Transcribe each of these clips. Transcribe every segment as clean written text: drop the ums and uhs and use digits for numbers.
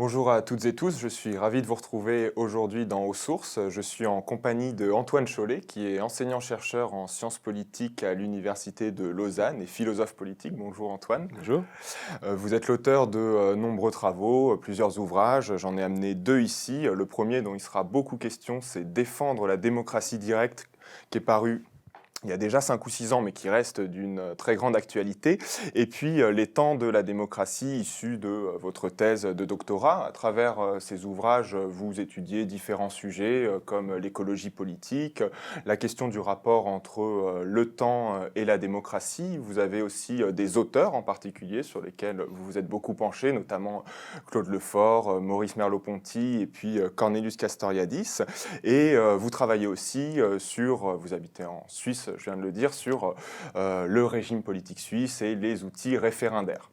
Bonjour à toutes et tous, je suis ravi de vous retrouver aujourd'hui dans Aux Sources. Je suis en compagnie de Antoine Chollet, qui est enseignant-chercheur en sciences politiques à l'Université de Lausanne et philosophe politique. Bonjour Antoine. Bonjour. Vous êtes l'auteur de nombreux travaux, plusieurs ouvrages. J'en ai amené deux ici. Le premier dont il sera beaucoup question, c'est Défendre la démocratie directe, qui est paru il y a déjà 5 ou 6 ans, mais qui reste d'une très grande actualité. Et puis, les temps de la démocratie, issus de votre thèse de doctorat. À travers ces ouvrages, vous étudiez différents sujets, comme l'écologie politique, la question du rapport entre le temps et la démocratie. Vous avez aussi des auteurs en particulier sur lesquels vous vous êtes beaucoup penché, notamment Claude Lefort, Maurice Merleau-Ponty et puis Cornelius Castoriadis. Et vous travaillez aussi vous habitez en Suisse, je viens de le dire, sur le régime politique suisse et les outils référendaires.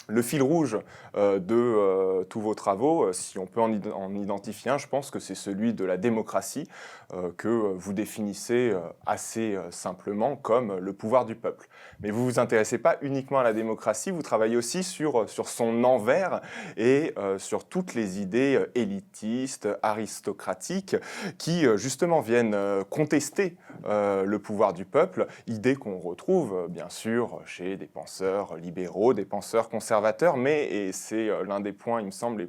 Le fil rouge de tous vos travaux, si on peut en identifier un, je pense que c'est celui de la démocratie, que vous définissez assez simplement comme le pouvoir du peuple. Mais vous ne vous intéressez pas uniquement à la démocratie, vous travaillez aussi sur son envers et sur toutes les idées élitistes, aristocratiques, qui justement viennent contester le pouvoir du peuple, idée qu'on retrouve bien sûr chez des penseurs libéraux, des penseurs conservateurs, mais, et c'est l'un des points, il me semble,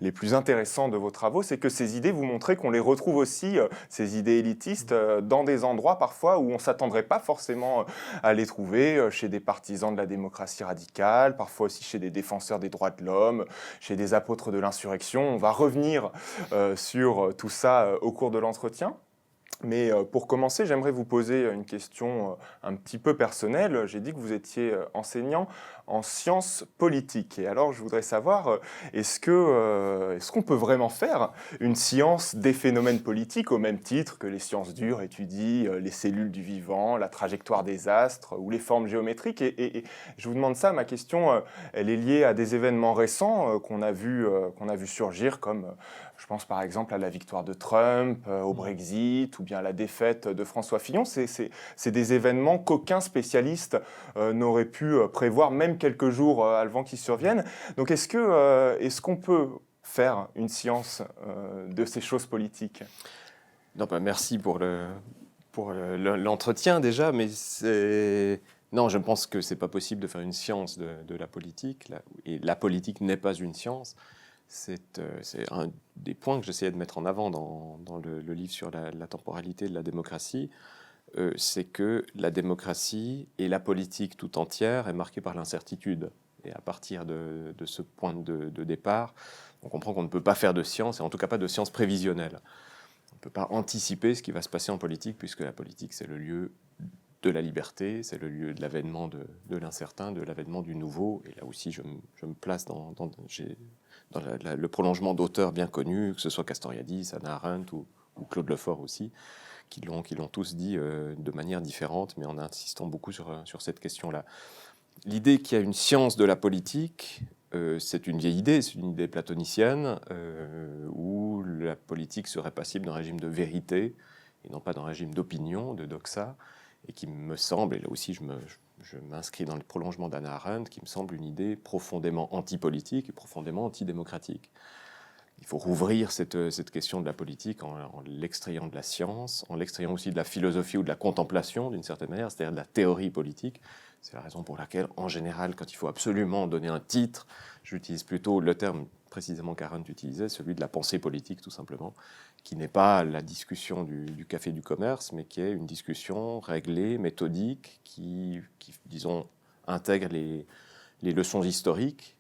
les plus intéressants de vos travaux, c'est que ces idées, vous montrez qu'on les retrouve aussi, ces idées élitistes, dans des endroits parfois où on ne s'attendrait pas forcément à les trouver, chez des partisans de la démocratie radicale, parfois aussi chez des défenseurs des droits de l'homme, chez des apôtres de l'insurrection. On va revenir sur tout ça au cours de l'entretien. Mais pour commencer, j'aimerais vous poser une question un petit peu personnelle. J'ai dit que vous étiez enseignant en sciences politiques. Et alors, je voudrais savoir, est-ce qu'on peut vraiment faire une science des phénomènes politiques au même titre que les sciences dures étudient les cellules du vivant, la trajectoire des astres ou les formes géométriques et je vous demande ça, ma question, elle est liée à des événements récents qu'on a vu surgir comme... Je pense par exemple à la victoire de Trump, au Brexit, ou bien à la défaite de François Fillon. C'est des événements qu'aucun spécialiste n'aurait pu prévoir, même quelques jours avant qu'ils surviennent. Donc est-ce qu'on peut faire une science de ces choses politiques? Non, merci pour l'entretien déjà, mais non, je pense que c'est pas possible de faire une science de la politique, et la politique n'est pas une science. C'est un des points que j'essayais de mettre en avant dans le livre sur la temporalité de la démocratie, c'est que la démocratie et la politique tout entière est marquée par l'incertitude. Et à partir de ce point de départ, on comprend qu'on ne peut pas faire de science, et en tout cas pas de science prévisionnelle. On ne peut pas anticiper ce qui va se passer en politique, puisque la politique, c'est le lieu de la liberté, c'est le lieu de l'avènement de l'incertain, de l'avènement du nouveau. Et là aussi, je me place dans le prolongement d'auteurs bien connus, que ce soit Castoriadis, Hannah Arendt ou Claude Lefort aussi, qui l'ont tous dit de manière différente, mais en insistant beaucoup sur cette question-là. L'idée qu'il y a une science de la politique, c'est une vieille idée, c'est une idée platonicienne, où la politique serait passible d'un régime de vérité, et non pas d'un régime d'opinion, de doxa, et qui me semble, et là aussi je m'inscris dans le prolongement d'Hannah Arendt, qui me semble une idée profondément anti-politique et profondément antidémocratique. Il faut rouvrir cette question de la politique en l'extrayant de la science, en l'extrayant aussi de la philosophie ou de la contemplation, d'une certaine manière, c'est-à-dire de la théorie politique. C'est la raison pour laquelle, en général, quand il faut absolument donner un titre, j'utilise plutôt le terme précisément qu'Arendt utilisait, celui de la pensée politique, tout simplement, qui n'est pas la discussion du café du commerce, mais qui est une discussion réglée, méthodique, qui disons, intègre les leçons historiques,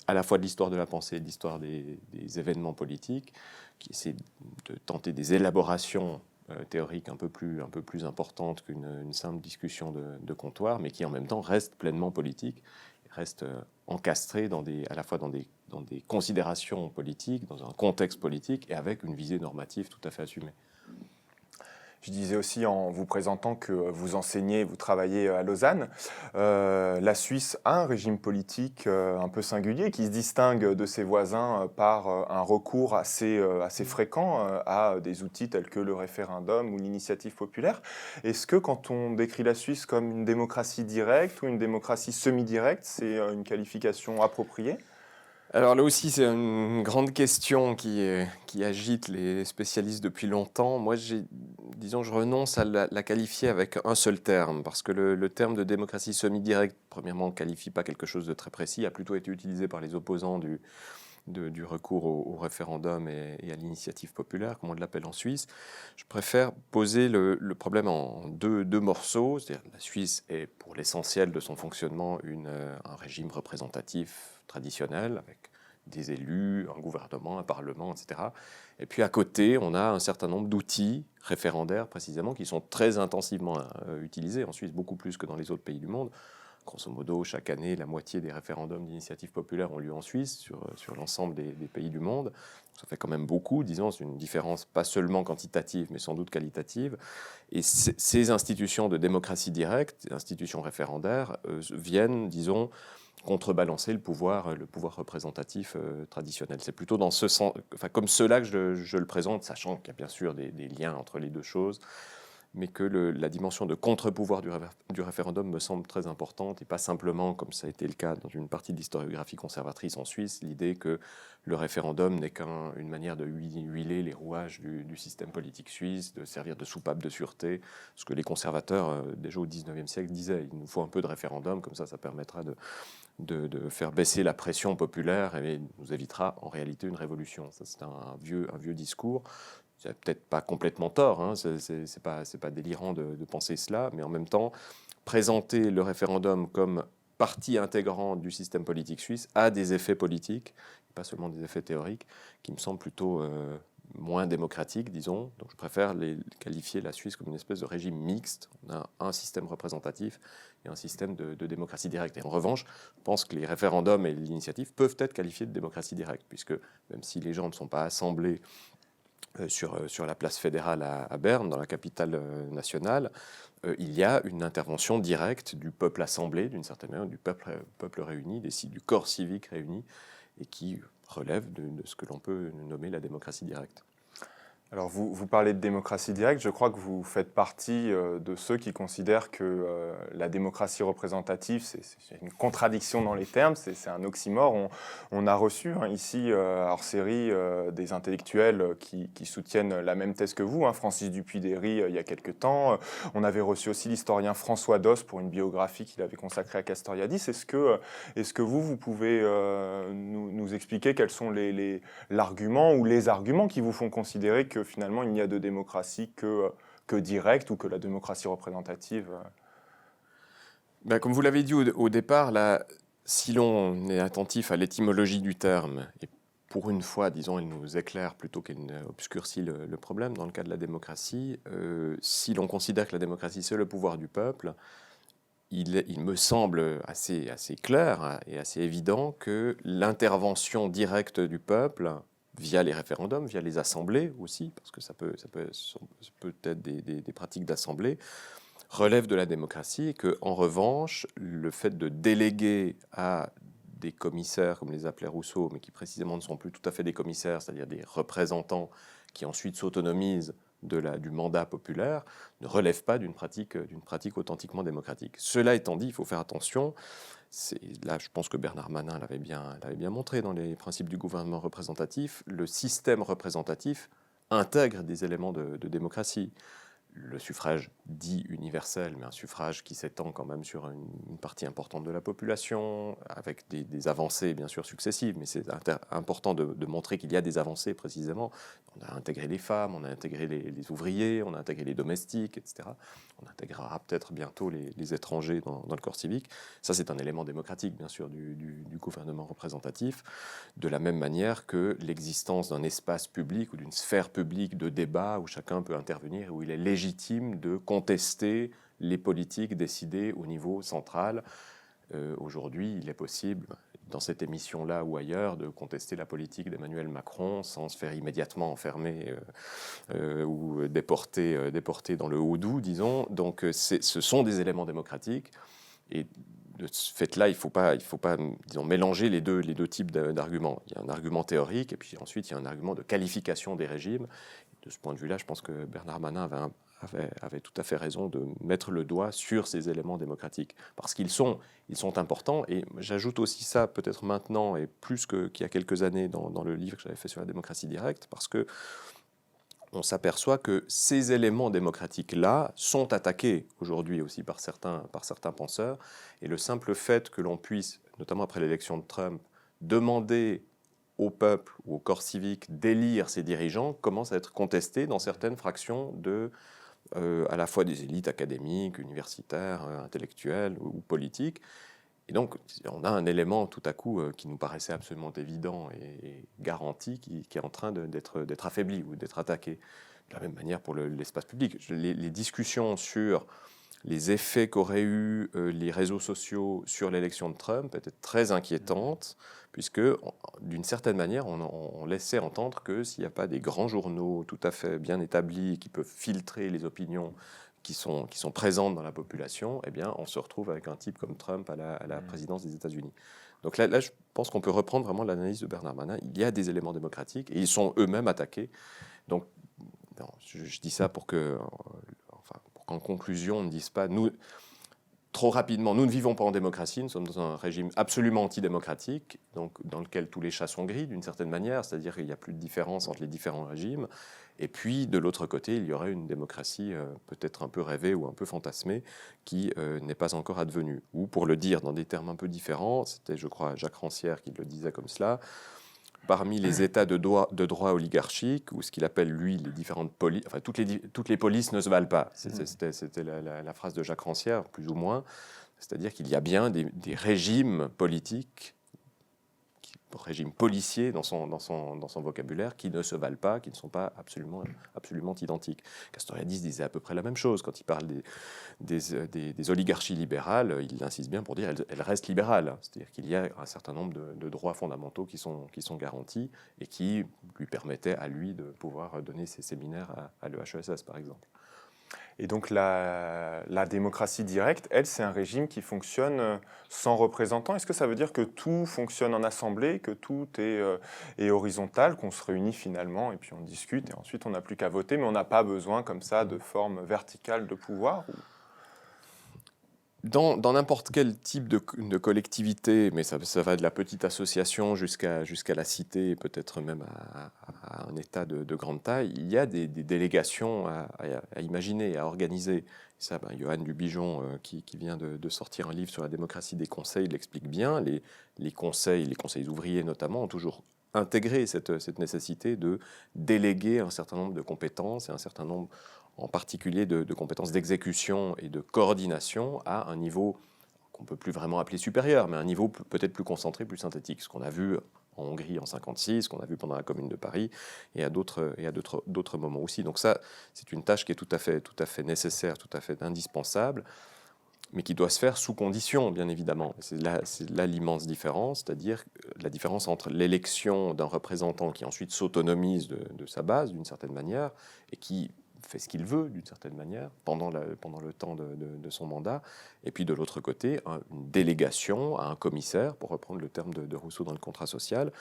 à la fois de l'histoire de la pensée et de l'histoire des événements politiques, qui essaie de tenter des élaborations théoriques un peu plus importantes qu'une simple discussion de comptoir, mais qui en même temps reste pleinement politique, reste encastré à la fois dans des considérations politiques, dans un contexte politique, et avec une visée normative tout à fait assumée. Je disais aussi en vous présentant que vous enseignez, vous travaillez à Lausanne. La Suisse a un régime politique un peu singulier qui se distingue de ses voisins par un recours assez fréquent à des outils tels que le référendum ou l'initiative populaire. Est-ce que quand on décrit la Suisse comme une démocratie directe ou une démocratie semi-directe, c'est une qualification appropriée ? Alors là aussi, c'est une grande question qui agite les spécialistes depuis longtemps. Moi, disons, je renonce à la qualifier avec un seul terme, parce que le terme de démocratie semi-directe, premièrement, ne qualifie pas quelque chose de très précis, a plutôt été utilisé par les opposants du recours au référendum et à l'initiative populaire, comme on l'appelle en Suisse. Je préfère poser le problème en deux morceaux. C'est-à-dire la Suisse est, pour l'essentiel de son fonctionnement, un régime représentatif traditionnel, avec des élus, un gouvernement, un parlement, etc. Et puis à côté, on a un certain nombre d'outils référendaires, précisément, qui sont très intensivement utilisés en Suisse, beaucoup plus que dans les autres pays du monde. Grosso modo, chaque année, la moitié des référendums d'initiative populaire ont lieu en Suisse, sur l'ensemble des pays du monde. Ça fait quand même beaucoup, disons, c'est une différence pas seulement quantitative, mais sans doute qualitative. Et ces institutions de démocratie directe, institutions référendaires, viennent, disons, contrebalancer le pouvoir représentatif traditionnel. C'est plutôt dans ce sens, enfin, comme cela que je le présente, sachant qu'il y a bien sûr des liens entre les deux choses, mais que la dimension de contre-pouvoir du référendum me semble très importante, et pas simplement, comme ça a été le cas dans une partie de l'historiographie conservatrice en Suisse, l'idée que le référendum n'est qu'une manière de huiler les rouages du système politique suisse, de servir de soupape de sûreté, ce que les conservateurs, déjà au XIXe siècle, disaient. Il nous faut un peu de référendum, comme ça permettra de faire baisser la pression populaire et nous évitera en réalité une révolution. Ça, c'est un vieux discours. C'est peut-être pas complètement tort, hein, c'est pas délirant de penser cela, mais en même temps, présenter le référendum comme partie intégrante du système politique suisse a des effets politiques, pas seulement des effets théoriques, qui me semblent plutôt moins démocratiques, disons. Donc je préfère qualifier la Suisse comme une espèce de régime mixte. On a un système représentatif et un système de démocratie directe. Et en revanche, je pense que les référendums et l'initiative peuvent être qualifiés de démocratie directe, puisque même si les gens ne sont pas assemblés sur la place fédérale à Berne, dans la capitale nationale, il y a une intervention directe du peuple assemblé, d'une certaine manière, du peuple réuni, du corps civique réuni, et qui relève de ce que l'on peut nommer la démocratie directe. Alors vous parlez de démocratie directe, je crois que vous faites partie de ceux qui considèrent que la démocratie représentative, c'est une contradiction dans les termes, c'est un oxymore. On a reçu ici hors série des intellectuels qui soutiennent la même thèse que vous, Francis Dupuy-Déry il y a quelque temps. On avait reçu aussi l'historien François Doss pour une biographie qu'il avait consacrée à Castoriadis. Est-ce que vous pouvez nous expliquer quels sont l'argument ou les arguments qui vous font considérer que finalement il n'y a de démocratie que directe ou que la démocratie représentative Comme vous l'avez dit au départ, là, si l'on est attentif à l'étymologie du terme, et pour une fois, disons, elle nous éclaire plutôt qu'elle obscurcit le problème dans le cas de la démocratie, si l'on considère que la démocratie c'est le pouvoir du peuple, il me semble assez clair et assez évident que l'intervention directe du peuple, via les référendums, via les assemblées aussi, parce que ça peut être des pratiques d'assemblée, relève de la démocratie, et que, en revanche, le fait de déléguer à des commissaires, comme les appelait Rousseau, mais qui précisément ne sont plus tout à fait des commissaires, c'est-à-dire des représentants qui ensuite s'autonomisent du mandat populaire, ne relève pas d'une pratique authentiquement démocratique. Cela étant dit, il faut faire attention. Là, je pense que Bernard Manin l'avait bien montré dans les principes du gouvernement représentatif. Le système représentatif intègre des éléments de démocratie. Le suffrage dit universel, mais un suffrage qui s'étend quand même sur une partie importante de la population, avec des avancées bien sûr successives, mais c'est important de montrer qu'il y a des avancées précisément. On a intégré les femmes, on a intégré les ouvriers, on a intégré les domestiques, etc. On intégrera peut-être bientôt les étrangers dans le corps civique. Ça, c'est un élément démocratique, bien sûr, du gouvernement représentatif, de la même manière que l'existence d'un espace public ou d'une sphère publique de débat où chacun peut intervenir, où il est légitime de contester les politiques décidées au niveau central. Aujourd'hui, il est possible, dans cette émission-là ou ailleurs, de contester la politique d'Emmanuel Macron sans se faire immédiatement enfermer ou déporter dans le Haut-Doubs, disons. Donc ce sont des éléments démocratiques. Et de ce fait-là, il ne faut pas disons, mélanger les deux types d'arguments. Il y a un argument théorique et puis ensuite il y a un argument de qualification des régimes. De ce point de vue-là, je pense que Bernard Manin avait tout à fait raison de mettre le doigt sur ces éléments démocratiques, parce qu'ils sont importants. Et j'ajoute aussi ça, peut-être maintenant, et plus qu'il y a quelques années dans le livre que j'avais fait sur la démocratie directe, parce que on s'aperçoit que ces éléments démocratiques-là sont attaqués aujourd'hui aussi par certains penseurs. Et le simple fait que l'on puisse, notamment après l'élection de Trump, demander au peuple ou au corps civique d'élire ses dirigeants commence à être contesté dans certaines fractions à la fois des élites académiques, universitaires, intellectuelles ou politiques. Et donc, on a un élément tout à coup qui nous paraissait absolument évident et garanti qui est en train d'être affaibli ou d'être attaqué. De la même manière pour l'espace public. Les discussions sur les effets qu'auraient eu les réseaux sociaux sur l'élection de Trump étaient très inquiétantes, puisque d'une certaine manière, on laissait entendre que s'il n'y a pas des grands journaux tout à fait bien établis qui peuvent filtrer les opinions qui sont présentes dans la population, eh bien, on se retrouve avec un type comme Trump à la présidence des États-Unis. Donc là, je pense qu'on peut reprendre vraiment l'analyse de Bernard Manin. Il y a des éléments démocratiques et ils sont eux-mêmes attaqués. Donc, non, je dis ça pour qu'en conclusion, on ne dise pas, nous, trop rapidement, nous ne vivons pas en démocratie, nous sommes dans un régime absolument antidémocratique, donc dans lequel tous les chats sont gris d'une certaine manière, c'est-à-dire qu'il n'y a plus de différence entre les différents régimes. Et puis, de l'autre côté, il y aurait une démocratie peut-être un peu rêvée ou un peu fantasmée qui n'est pas encore advenue. Ou, pour le dire dans des termes un peu différents, c'était, je crois, Jacques Rancière qui le disait comme cela, parmi les États de droit oligarchique, ou ce qu'il appelle, lui, les différentes polices, enfin, toutes les polices ne se valent pas. C'était la phrase de Jacques Rancière, plus ou moins. C'est-à-dire qu'il y a bien des régimes politiques, régimes policiers dans son vocabulaire, qui ne se valent pas, qui ne sont pas absolument identiques. Castoriadis disait à peu près la même chose. Quand il parle des oligarchies libérales, il insiste bien pour dire qu'elles restent libérales. C'est-à-dire qu'il y a un certain nombre de droits fondamentaux qui sont garantis et qui lui permettaient à lui de pouvoir donner ses séminaires à l'EHESS, par exemple. Et donc la démocratie directe, elle, c'est un régime qui fonctionne sans représentants. Est-ce que ça veut dire que tout fonctionne en assemblée, que tout est horizontal, qu'on se réunit finalement et puis on discute et ensuite on n'a plus qu'à voter, mais on n'a pas besoin comme ça de forme verticale de pouvoir Dans n'importe quel type de collectivité, mais ça va de la petite association jusqu'à la cité, peut-être même à un État de grande taille, il y a des délégations à imaginer, à organiser. Ça, Johan Dubigeon, qui vient de sortir un livre sur la démocratie des conseils, l'explique bien. Les conseils ouvriers notamment, ont toujours intégré cette nécessité de déléguer un certain nombre de compétences et un certain nombre en particulier de compétences d'exécution et de coordination à un niveau qu'on ne peut plus vraiment appeler supérieur, mais un niveau peut-être plus concentré, plus synthétique. Ce qu'on a vu en Hongrie en 1956, ce qu'on a vu pendant la Commune de Paris et à d'autres moments aussi. Donc ça, c'est une tâche qui est tout à fait nécessaire, tout à fait indispensable, mais qui doit se faire sous conditions, bien évidemment. C'est là l'immense différence, c'est-à-dire la différence entre l'élection d'un représentant qui ensuite s'autonomise de sa base, d'une certaine manière, et qui fait ce qu'il veut, d'une certaine manière, pendant le temps de son mandat, et puis de l'autre côté, une délégation à un commissaire, pour reprendre le terme de Rousseau dans le contrat social,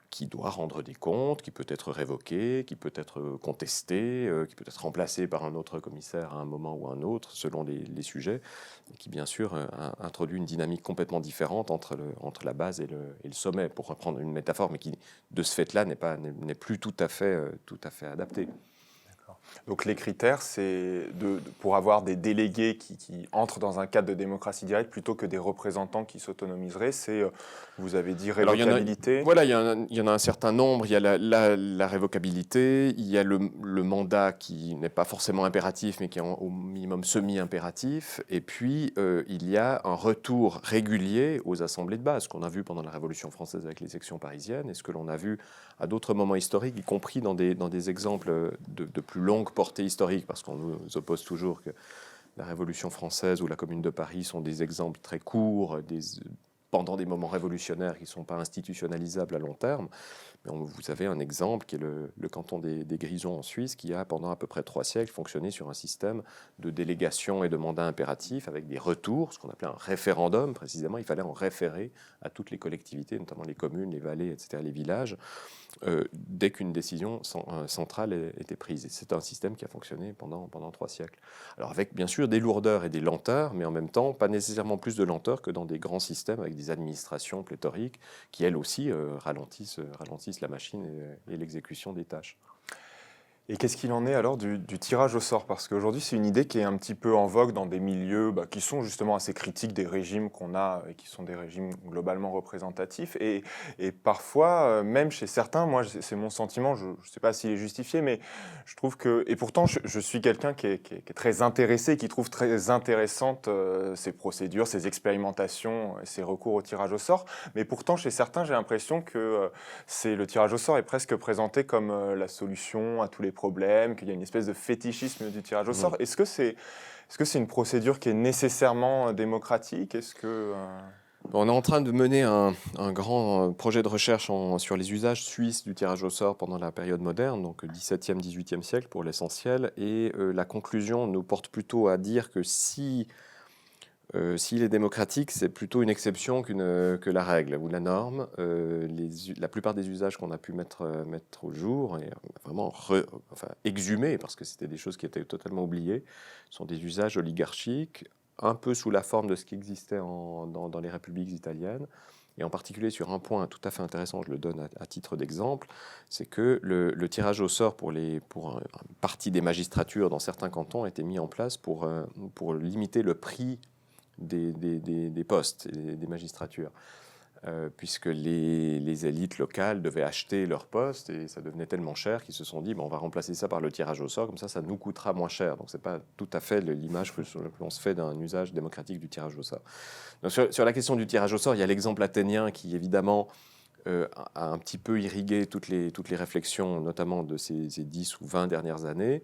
qui doit rendre des comptes, qui peut être révoqué, qui peut être contesté, qui peut être remplacé par un autre commissaire à un moment ou un autre, selon les sujets, et qui bien sûr introduit une dynamique complètement différente entre la base et le sommet, pour reprendre une métaphore, mais qui, de ce fait-là, n'est plus tout à fait adaptée. Donc les critères, c'est pour avoir des délégués qui entrent dans un cadre de démocratie directe plutôt que des représentants qui s'autonomiseraient, c'est, vous avez dit, révocabilité. Il y en a un certain nombre. Il y a la révocabilité, il y a le mandat qui n'est pas forcément impératif, mais qui est au minimum semi-impératif. Et puis, il y a un retour régulier aux assemblées de base, ce qu'on a vu pendant la Révolution française avec les sections parisiennes, et ce que l'on a vu à d'autres moments historiques, y compris dans des exemples de plus longue portée historique, parce qu'on nous oppose toujours que la Révolution française ou la Commune de Paris sont des exemples très courts, pendant des moments révolutionnaires qui ne sont pas institutionnalisables à long terme. Mais vous avez un exemple qui est le canton des Grisons en Suisse, qui a pendant à peu près 3 siècles fonctionné sur un système de délégation et de mandat impératif avec des retours, ce qu'on appelait un référendum précisément. Il fallait en référer à toutes les collectivités, notamment les communes, les vallées, etc., les villages, dès qu'une décision centrale était prise. Et c'est un système qui a fonctionné pendant 3 siècles. Alors avec bien sûr des lourdeurs et des lenteurs, mais en même temps pas nécessairement plus de lenteur que dans des grands systèmes avec des administrations pléthoriques qui elles aussi ralentissent la machine et l'exécution des tâches. Et qu'est-ce qu'il en est alors du tirage au sort? Parce qu'aujourd'hui, c'est une idée qui est un petit peu en vogue dans des milieux qui sont justement assez critiques des régimes qu'on a et qui sont des régimes globalement représentatifs. Et parfois, même chez certains, moi, c'est mon sentiment, je ne sais pas s'il est justifié, mais je trouve que... Et pourtant, je suis quelqu'un qui est très intéressé, qui trouve très intéressantes ces procédures, ces expérimentations, ces recours au tirage au sort. Mais pourtant, chez certains, j'ai l'impression que le tirage au sort est presque présenté comme la solution à tous les problèmes, qu'il y a une espèce de fétichisme du tirage au sort. Est-ce que c'est une procédure qui est nécessairement démocratique? On est en train de mener un grand projet de recherche sur les usages suisses du tirage au sort pendant la période moderne, donc 17e, 18e siècle pour l'essentiel. Et la conclusion nous porte plutôt à dire que s'il est démocratique, c'est plutôt une exception que la règle ou la norme. La plupart des usages qu'on a pu mettre au jour et vraiment exhumés, parce que c'était des choses qui étaient totalement oubliées, sont des usages oligarchiques, un peu sous la forme de ce qui existait dans les républiques italiennes. Et en particulier sur un point tout à fait intéressant, je le donne à titre d'exemple, c'est que le tirage au sort pour une partie des magistratures dans certains cantons a été mis en place pour limiter le prix des postes et des magistratures, puisque les élites locales devaient acheter leurs postes et ça devenait tellement cher qu'ils se sont dit on va remplacer ça par le tirage au sort, comme ça nous coûtera moins cher. Donc c'est pas tout à fait l'image que l'on se fait d'un usage démocratique du tirage au sort. Donc, sur la question du tirage au sort, il y a l'exemple athénien qui évidemment a un petit peu irrigué toutes les réflexions, notamment de ces 10 ou 20 dernières années.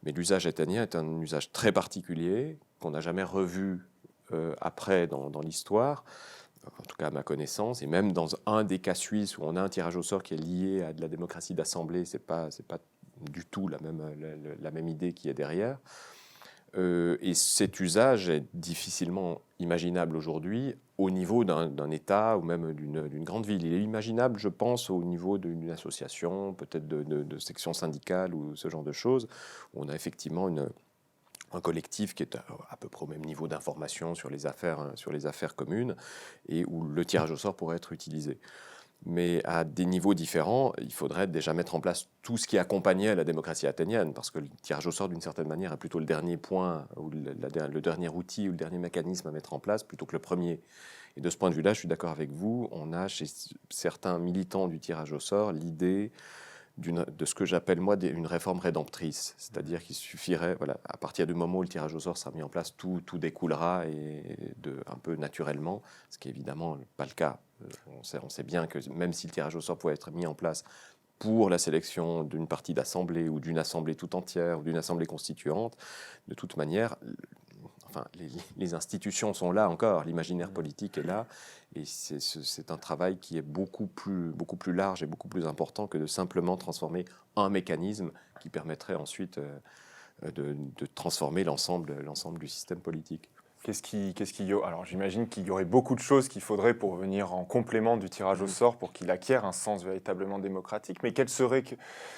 Mais l'usage athénien est un usage très particulier qu'on n'a jamais revu après dans l'histoire, en tout cas à ma connaissance, et même dans un des cas suisses où on a un tirage au sort qui est lié à de la démocratie d'assemblée, c'est pas du tout la même idée qui est derrière. Et cet usage est difficilement imaginable aujourd'hui au niveau d'un État ou même d'une grande ville. Il est imaginable, je pense, au niveau d'une association, peut-être de section syndicale ou ce genre de choses, où on a effectivement un collectif qui est à peu près au même niveau d'information sur les affaires communes et où le tirage au sort pourrait être utilisé. Mais à des niveaux différents, il faudrait déjà mettre en place tout ce qui accompagnait la démocratie athénienne, parce que le tirage au sort, d'une certaine manière, est plutôt le dernier point, ou le dernier outil, ou le dernier mécanisme à mettre en place, plutôt que le premier. Et de ce point de vue-là, je suis d'accord avec vous, on a chez certains militants du tirage au sort l'idée de ce que j'appelle moi une réforme rédemptrice, c'est-à-dire qu'il suffirait, à partir du moment où le tirage au sort sera mis en place, tout découlera un peu naturellement, ce qui est évidemment pas le cas. On sait bien que même si le tirage au sort pouvait être mis en place pour la sélection d'une partie d'assemblée ou d'une assemblée tout entière ou d'une assemblée constituante, de toute manière, les institutions sont là encore, l'imaginaire politique est là, et c'est un travail qui est beaucoup plus large et beaucoup plus important que de simplement transformer un mécanisme qui permettrait ensuite de transformer l'ensemble du système politique. Alors j'imagine qu'il y aurait beaucoup de choses qu'il faudrait pour venir en complément du tirage au sort pour qu'il acquiert un sens véritablement démocratique. Mais quelles seraient,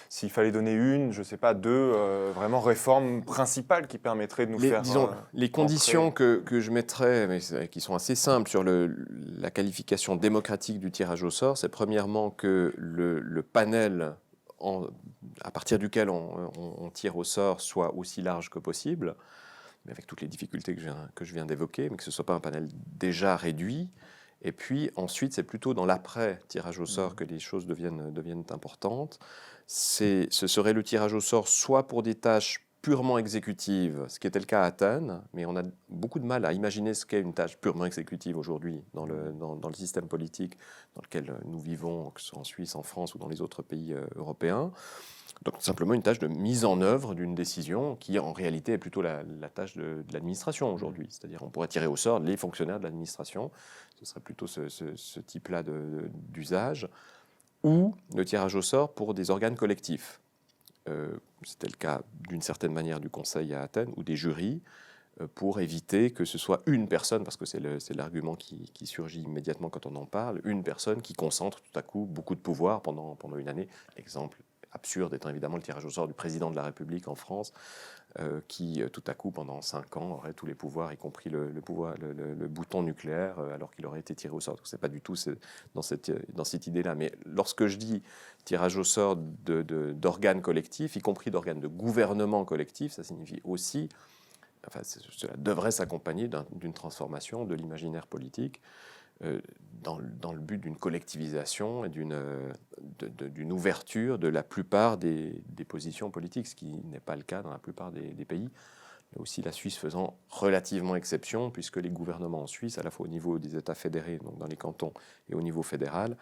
s'il fallait donner une, je ne sais pas, deux vraiment réformes principales qui permettraient de nous faire... les conditions que je mettrais, mais qui sont assez simples sur la qualification démocratique du tirage au sort, c'est premièrement que le panel à partir duquel on tire au sort soit aussi large que possible, mais avec toutes les difficultés que je viens d'évoquer, mais que ce ne soit pas un panel déjà réduit. Et puis ensuite, c'est plutôt dans l'après-tirage au sort que les choses deviennent importantes. Ce serait le tirage au sort soit pour des tâches purement exécutives, ce qui était le cas à Athènes, mais on a beaucoup de mal à imaginer ce qu'est une tâche purement exécutive aujourd'hui dans le système politique dans lequel nous vivons, que ce soit en Suisse, en France ou dans les autres pays européens. Donc simplement une tâche de mise en œuvre d'une décision qui en réalité est plutôt la tâche de l'administration aujourd'hui. C'est-à-dire on pourrait tirer au sort les fonctionnaires de l'administration, ce serait plutôt ce type-là d'usage, ou le tirage au sort pour des organes collectifs. C'était le cas d'une certaine manière du Conseil à Athènes ou des jurys, pour éviter que ce soit une personne, parce que c'est l'argument qui surgit immédiatement quand on en parle, une personne qui concentre tout à coup beaucoup de pouvoir pendant une année. L'exemple absurde étant évidemment le tirage au sort du président de la République en France, qui tout à coup pendant 5 ans aurait tous les pouvoirs, y compris le bouton nucléaire, alors qu'il aurait été tiré au sort. C'est pas du tout dans cette idée-là. Mais lorsque je dis tirage au sort d'organes collectifs, y compris d'organes de gouvernement collectif, ça signifie aussi, enfin, cela devrait s'accompagner d'une transformation de l'imaginaire politique, dans le but d'une collectivisation et d'une ouverture de la plupart des positions politiques, ce qui n'est pas le cas dans la plupart des pays. Mais aussi la Suisse faisant relativement exception, puisque les gouvernements en Suisse, à la fois au niveau des États fédérés, donc dans les cantons, et au niveau fédéral,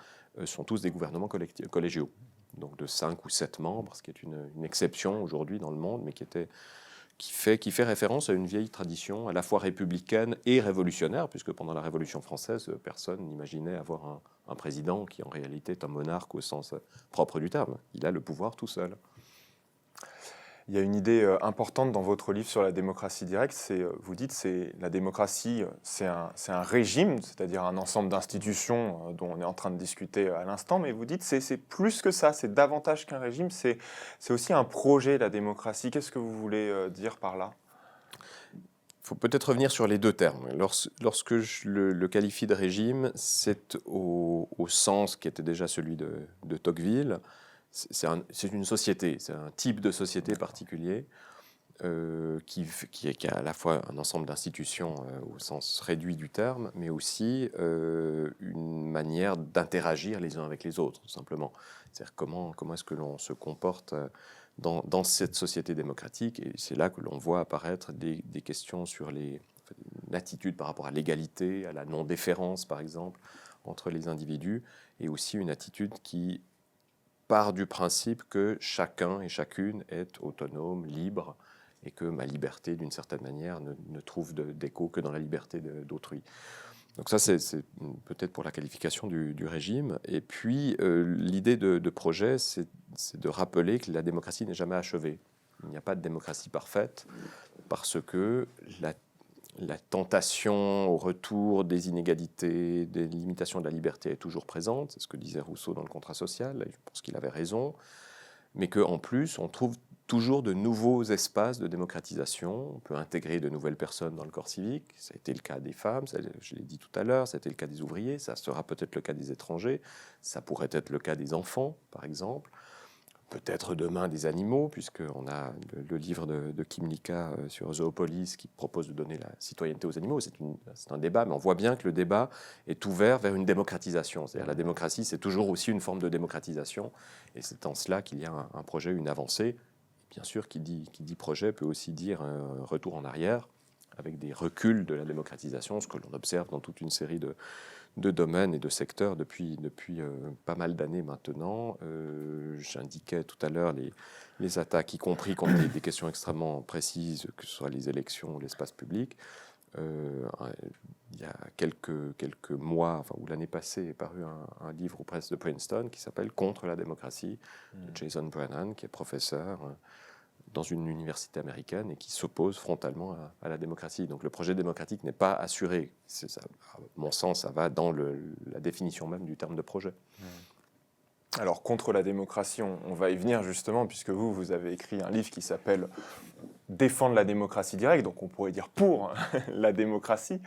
sont tous des gouvernements collégiaux, donc de 5 ou 7 membres, ce qui est une exception aujourd'hui dans le monde, mais qui fait référence à une vieille tradition à la fois républicaine et révolutionnaire, puisque pendant la Révolution française, personne n'imaginait avoir un président qui en réalité est un monarque au sens propre du terme. Il a le pouvoir tout seul. Il y a une idée importante dans votre livre sur la démocratie directe, vous dites que la démocratie, c'est un régime, c'est-à-dire un ensemble d'institutions dont on est en train de discuter à l'instant, mais vous dites que c'est plus que ça, c'est davantage qu'un régime, c'est aussi un projet, la démocratie. Qu'est-ce que vous voulez dire par là ? Il faut peut-être revenir sur les deux termes. Lorsque je le qualifie de régime, c'est au sens qui était déjà celui de Tocqueville. C'est une société, c'est un type de société particulier qui a à la fois un ensemble d'institutions au sens réduit du terme, mais aussi une manière d'interagir les uns avec les autres, tout simplement. C'est-à-dire comment est-ce que l'on se comporte dans cette société démocratique, et c'est là que l'on voit apparaître des questions sur l'attitude par rapport à l'égalité, à la non-déférence, par exemple, entre les individus, et aussi une attitude qui part du principe que chacun et chacune est autonome, libre, et que ma liberté, d'une certaine manière, ne trouve d'écho que dans la liberté d'autrui. Donc ça, c'est peut-être pour la qualification du régime. Et puis, l'idée de projet, c'est de rappeler que la démocratie n'est jamais achevée. Il n'y a pas de démocratie parfaite, parce que la tentation au retour des inégalités, des limitations de la liberté est toujours présente. C'est ce que disait Rousseau dans le contrat social, et je pense qu'il avait raison. Mais qu'en plus, on trouve toujours de nouveaux espaces de démocratisation. On peut intégrer de nouvelles personnes dans le corps civique. Ça a été le cas des femmes, je l'ai dit tout à l'heure, ça a été le cas des ouvriers, ça sera peut-être le cas des étrangers, ça pourrait être le cas des enfants, par exemple. Peut-être demain des animaux, puisqu'on a le livre de Kim Lika sur Zoopolis qui propose de donner la citoyenneté aux animaux. C'est un débat, mais on voit bien que le débat est ouvert vers une démocratisation. C'est-à-dire la démocratie, c'est toujours aussi une forme de démocratisation. Et c'est en cela qu'il y a un projet, une avancée. Bien sûr, qui dit projet peut aussi dire un retour en arrière, avec des reculs de la démocratisation, ce que l'on observe dans toute une série de domaines et de secteurs depuis pas mal d'années maintenant. J'indiquais tout à l'heure les attaques, y compris contre des questions extrêmement précises, que ce soit les élections ou l'espace public. Il y a quelques mois, ou l'année passée, est paru un livre aux presses de Princeton qui s'appelle « Contre la démocratie » de Jason Brennan, qui est professeur dans une université américaine et qui s'oppose frontalement à la démocratie. Donc le projet démocratique n'est pas assuré. À mon sens, ça va dans la définition même du terme de projet. Alors, contre la démocratie, on va y venir justement, puisque vous avez écrit un livre qui s'appelle « Défendre la démocratie directe », donc on pourrait dire pour la démocratie.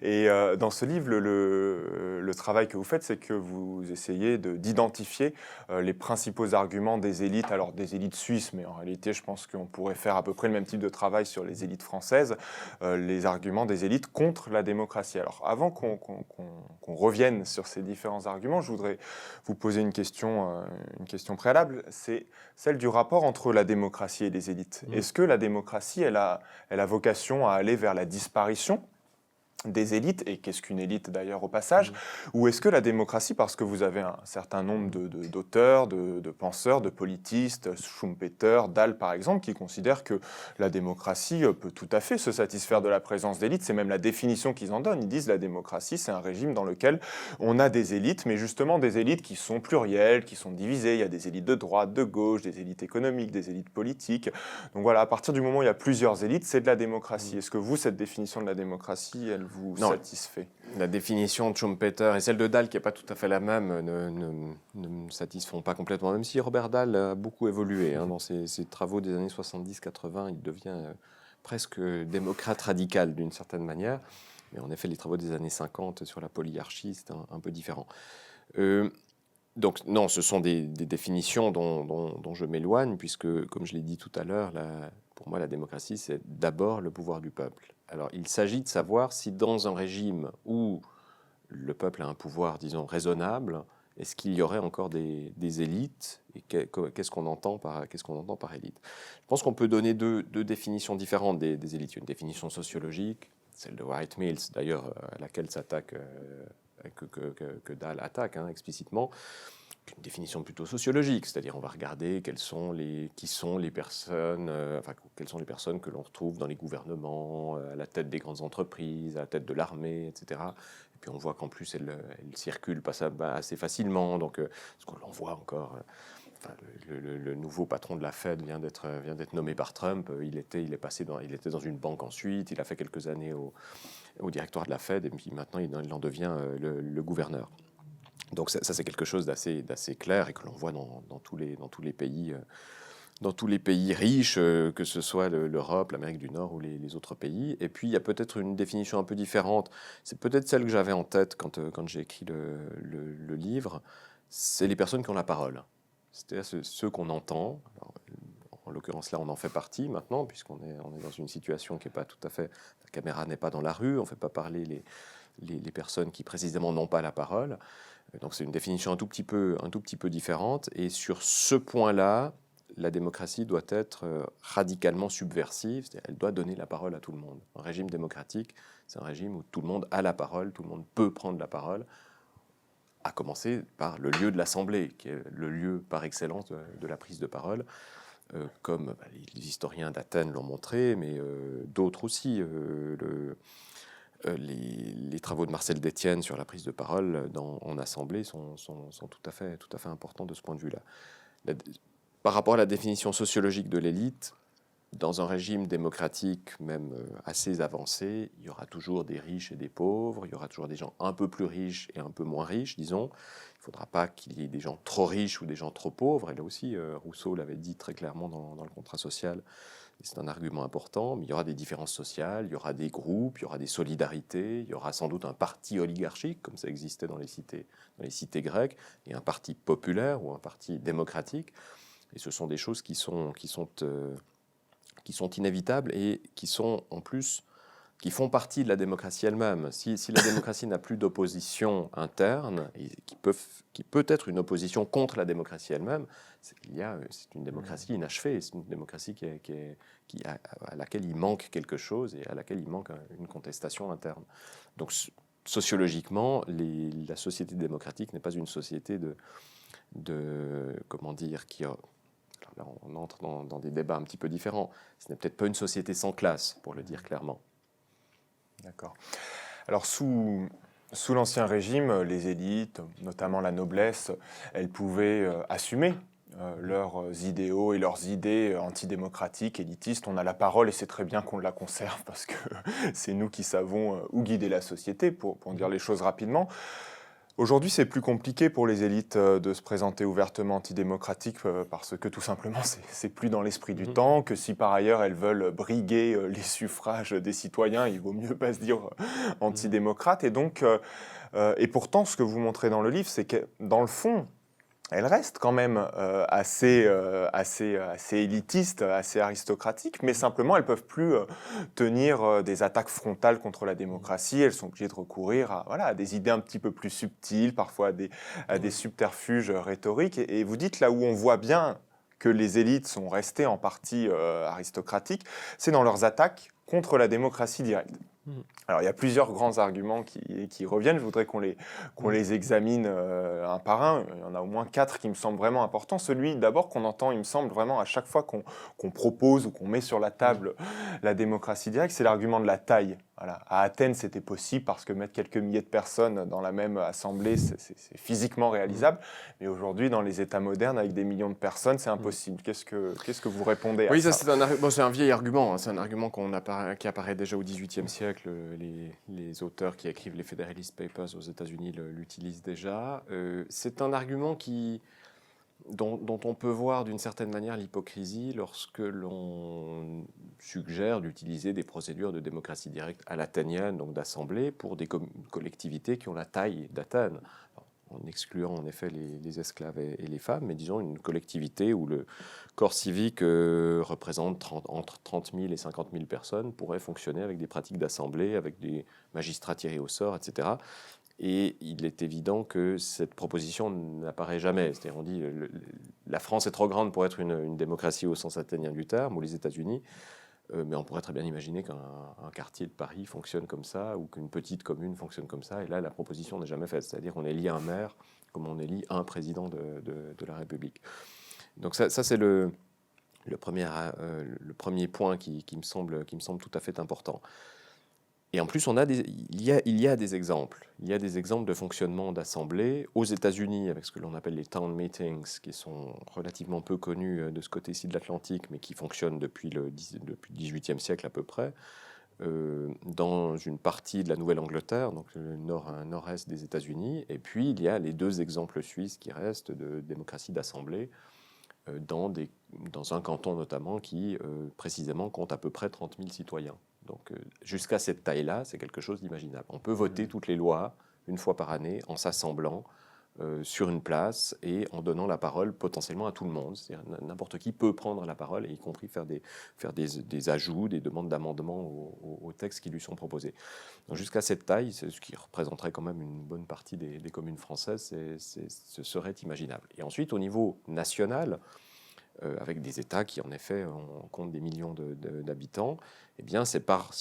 Et dans ce livre, le travail que vous faites, c'est que vous essayez d'identifier les principaux arguments des élites, alors des élites suisses, mais en réalité, je pense qu'on pourrait faire à peu près le même type de travail sur les élites françaises, les arguments des élites contre la démocratie. Alors, avant qu'on revienne sur ces différents arguments, je voudrais vous poser une question préalable, c'est celle du rapport entre la démocratie et les élites. Est-ce que la démocratie, elle a vocation à aller vers la disparition des élites, et qu'est-ce qu'une élite d'ailleurs au passage, ou est-ce que la démocratie, parce que vous avez un certain nombre d'auteurs, de penseurs, de politistes, Schumpeter, Dahl par exemple, qui considèrent que la démocratie peut tout à fait se satisfaire de la présence d'élites, c'est même la définition qu'ils en donnent, ils disent la démocratie c'est un régime dans lequel on a des élites, mais justement des élites qui sont plurielles, qui sont divisées, il y a des élites de droite, de gauche, des élites économiques, des élites politiques, donc voilà, à partir du moment où il y a plusieurs élites, c'est de la démocratie. Est-ce que vous, cette définition de la démocratie, elle vous satisfait? La définition de Schumpeter et celle de Dahl, qui n'est pas tout à fait la même, ne me satisfont pas complètement. Même si Robert Dahl a beaucoup évolué dans ses travaux des années 70-80, il devient presque démocrate radical d'une certaine manière. Mais en effet, les travaux des années 50 sur la polyarchie, c'est un peu différent. Donc non, ce sont des définitions dont je m'éloigne, puisque, comme je l'ai dit tout à l'heure, pour moi, la démocratie, c'est d'abord le pouvoir du peuple. Alors, il s'agit de savoir si dans un régime où le peuple a un pouvoir, disons, raisonnable, est-ce qu'il y aurait encore des élites, et qu'est-ce qu'on entend par élite? Je pense qu'on peut donner deux définitions différentes des élites. Une définition sociologique, celle de Wright Mills, d'ailleurs, à laquelle s'attaque... que Dahl attaque explicitement, une définition plutôt sociologique, c'est-à-dire on va regarder quelles sont les personnes que l'on retrouve dans les gouvernements, à la tête des grandes entreprises, à la tête de l'armée, etc. Et puis on voit qu'en plus elles circulent assez facilement, donc ce qu'on voit encore. Le nouveau patron de la Fed vient d'être nommé par Trump. Il était dans une banque ensuite. Il a fait quelques années au directoire de la Fed et puis maintenant il en devient le gouverneur. Donc ça c'est quelque chose d'assez clair et que l'on voit dans tous les pays. Dans tous les pays riches, que ce soit l'Europe, l'Amérique du Nord ou les autres pays. Et puis, il y a peut-être une définition un peu différente. C'est peut-être celle que j'avais en tête quand j'ai écrit le livre. C'est les personnes qui ont la parole. C'est-à-dire ceux qu'on entend. Alors, en l'occurrence, là, on en fait partie maintenant, puisqu'on est dans une situation qui n'est pas tout à fait... La caméra n'est pas dans la rue, on ne fait pas parler les personnes qui, précisément, n'ont pas la parole. Donc, c'est une définition un tout petit peu différente. Et sur ce point-là, la démocratie doit être radicalement subversive, c'est-à-dire elle doit donner la parole à tout le monde. Un régime démocratique, c'est un régime où tout le monde a la parole, tout le monde peut prendre la parole, à commencer par le lieu de l'Assemblée, qui est le lieu par excellence de la prise de parole, comme les historiens d'Athènes l'ont montré, mais d'autres aussi. Les travaux de Marcel Détienne sur la prise de parole en Assemblée sont tout à fait importants de ce point de vue-là. Par rapport à la définition sociologique de l'élite, dans un régime démocratique même assez avancé, il y aura toujours des riches et des pauvres, il y aura toujours des gens un peu plus riches et un peu moins riches, disons. Il ne faudra pas qu'il y ait des gens trop riches ou des gens trop pauvres. Et là aussi, Rousseau l'avait dit très clairement dans le contrat social, et c'est un argument important, mais il y aura des différences sociales, il y aura des groupes, il y aura des solidarités, il y aura sans doute un parti oligarchique, comme ça existait dans les cités grecques, et un parti populaire ou un parti démocratique. Et ce sont des choses qui sont inévitables et qui font partie de la démocratie elle-même. Si la démocratie n'a plus d'opposition interne, et qui peut être une opposition contre la démocratie elle-même, c'est une démocratie inachevée, c'est une démocratie à laquelle il manque quelque chose et à laquelle il manque une contestation interne. Donc sociologiquement, la société démocratique n'est pas une société comment dire, là, on entre dans des débats un petit peu différents. Ce n'est peut-être pas une société sans classe, pour le dire clairement. D'accord. Alors, sous l'Ancien Régime, les élites, notamment la noblesse, elles pouvaient assumer leurs idéaux et leurs idées antidémocratiques, élitistes. On a la parole et c'est très bien qu'on la conserve parce que c'est nous qui savons où guider la société, pour dire les choses rapidement. Aujourd'hui, c'est plus compliqué pour les élites de se présenter ouvertement antidémocratiques parce que tout simplement, c'est plus dans l'esprit du temps, que si par ailleurs elles veulent briguer les suffrages des citoyens, il vaut mieux pas se dire antidémocrate. Et donc, et pourtant, ce que vous montrez dans le livre, c'est que dans le fond, elles restent quand même assez élitistes, assez aristocratiques, mais simplement elles ne peuvent plus tenir des attaques frontales contre la démocratie. Elles sont obligées de recourir à des idées un petit peu plus subtiles, parfois à des subterfuges rhétoriques. Et vous dites là où on voit bien que les élites sont restées en partie aristocratiques, c'est dans leurs attaques contre la démocratie directe. Alors, il y a plusieurs grands arguments qui reviennent. Je voudrais qu'on les examine un par un. Il y en a au moins 4 qui me semblent vraiment importants. Celui, d'abord, qu'on entend, il me semble, vraiment à chaque fois qu'on propose ou qu'on met sur la table la démocratie directe, c'est l'argument de la taille. Voilà. À Athènes, c'était possible parce que mettre quelques milliers de personnes dans la même assemblée, c'est physiquement réalisable. Mais aujourd'hui, dans les États modernes, avec des millions de personnes, c'est impossible. Qu'est-ce que vous répondez à Oui, ça? c'est un vieil argument. Hein. C'est un argument qui apparaît déjà au XVIIIe siècle. Les auteurs qui écrivent les Federalist Papers aux États-Unis l'utilisent déjà. C'est un argument dont on peut voir d'une certaine manière l'hypocrisie lorsque l'on suggère d'utiliser des procédures de démocratie directe à l'athénienne, donc d'assemblée, pour des collectivités qui ont la taille d'Athènes, en excluant en effet les esclaves et les femmes, mais disons une collectivité où le corps civique représente entre 30 000 et 50 000 personnes pourrait fonctionner avec des pratiques d'assemblée, avec des magistrats tirés au sort, etc. Et il est évident que cette proposition n'apparaît jamais. C'est-à-dire, on dit la France est trop grande pour être une démocratie au sens athénien du terme, ou les États-Unis, mais on pourrait très bien imaginer qu'un quartier de Paris fonctionne comme ça, ou qu'une petite commune fonctionne comme ça. Et là, la proposition n'est jamais faite. C'est-à-dire qu'on élit un maire comme on élit un président de la République. Donc ça c'est le premier point qui me semble tout à fait important. Et en plus, il y a des exemples. Il y a des exemples de fonctionnement d'assemblées aux États-Unis avec ce que l'on appelle les town meetings, qui sont relativement peu connus de ce côté-ci de l'Atlantique, mais qui fonctionnent depuis le XVIIIe siècle à peu près, dans une partie de la Nouvelle-Angleterre, donc le nord-est des États-Unis. Et puis, il y a les 2 exemples suisses qui restent de démocratie d'assemblée, dans un canton notamment qui, précisément, compte à peu près 30 000 citoyens. Donc, jusqu'à cette taille-là, c'est quelque chose d'imaginable. On peut voter toutes les lois une fois par année en s'assemblant sur une place et en donnant la parole potentiellement à tout le monde. C'est-à-dire n'importe qui peut prendre la parole, et y compris faire des ajouts, des demandes d'amendement aux textes qui lui sont proposés. Donc, jusqu'à cette taille, c'est ce qui représenterait quand même une bonne partie des communes françaises, ce serait imaginable. Et ensuite, au niveau national, avec des États qui, en effet, comptent des millions d'habitants, eh bien, c'est par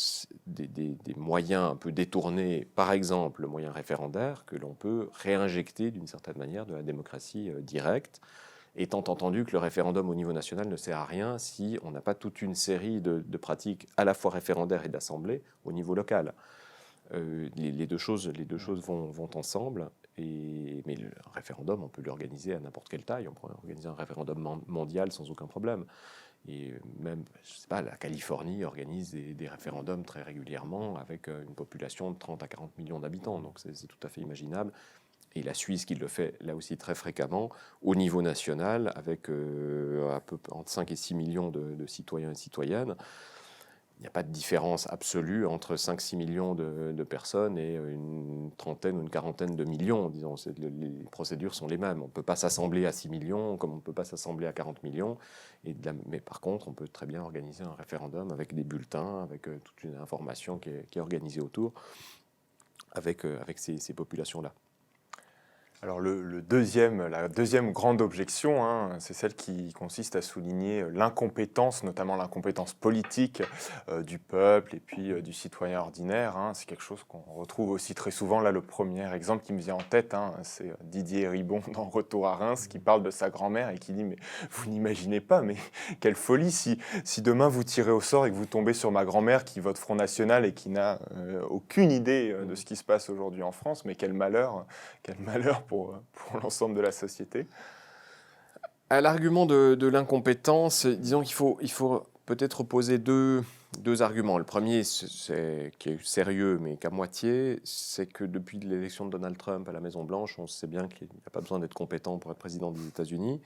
des moyens un peu détournés, par exemple le moyen référendaire, que l'on peut réinjecter d'une certaine manière de la démocratie directe, étant entendu que le référendum au niveau national ne sert à rien si on n'a pas toute une série de pratiques à la fois référendaires et d'assemblée au niveau local. Les deux choses vont ensemble. Mais le référendum, on peut l'organiser à n'importe quelle taille. On pourrait organiser un référendum mondial sans aucun problème. Et même, je sais pas, la Californie organise des référendums très régulièrement avec une population de 30 à 40 millions d'habitants. Donc c'est tout à fait imaginable. Et la Suisse qui le fait là aussi très fréquemment au niveau national avec entre 5 et 6 millions de citoyens et citoyennes. Il n'y a pas de différence absolue entre 5-6 millions de personnes et une trentaine ou une quarantaine de millions, disons. Les procédures sont les mêmes. On ne peut pas s'assembler à 6 millions comme on ne peut pas s'assembler à 40 millions. Mais par contre, on peut très bien organiser un référendum avec des bulletins, avec toute une information qui est organisée autour, avec ces populations-là. Alors la deuxième grande objection, hein, c'est celle qui consiste à souligner l'incompétence, notamment l'incompétence politique du peuple et puis du citoyen ordinaire. Hein. C'est quelque chose qu'on retrouve aussi très souvent. Là, le premier exemple qui me vient en tête, hein, c'est Didier Ribon dans Retour à Reims qui parle de sa grand-mère et qui dit « Mais vous n'imaginez pas, mais quelle folie si demain vous tirez au sort et que vous tombez sur ma grand-mère qui vote Front National et qui n'a aucune idée de ce qui se passe aujourd'hui en France, mais quel malheur pour l'ensemble de la société. » À l'argument de l'incompétence, disons qu'il faut peut-être opposer deux arguments. Le premier, qui est sérieux, mais qu'à moitié, c'est que depuis l'élection de Donald Trump à la Maison-Blanche, on sait bien qu'il n'y a pas besoin d'être compétent pour être président des États-Unis.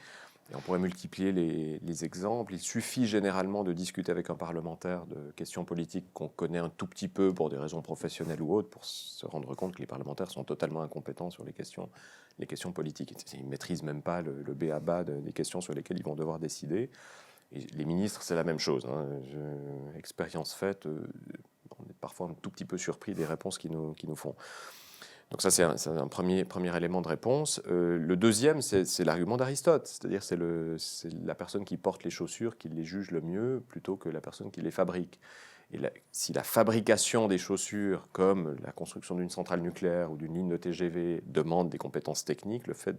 Et on pourrait multiplier les exemples. Il suffit généralement de discuter avec un parlementaire de questions politiques qu'on connaît un tout petit peu pour des raisons professionnelles ou autres pour se rendre compte que les parlementaires sont totalement incompétents sur les questions politiques. Ils ne maîtrisent même pas le b.a.-ba des questions sur lesquelles ils vont devoir décider. Et les ministres, c'est la même chose. Hein. Expérience faite, on est parfois un tout petit peu surpris des réponses qu'ils nous font. Donc ça, c'est un premier élément de réponse. Le deuxième, c'est l'argument d'Aristote, c'est-à-dire c'est la personne qui porte les chaussures qui les juge le mieux plutôt que la personne qui les fabrique. Et si la fabrication des chaussures, comme la construction d'une centrale nucléaire ou d'une ligne de TGV, demande des compétences techniques, le fait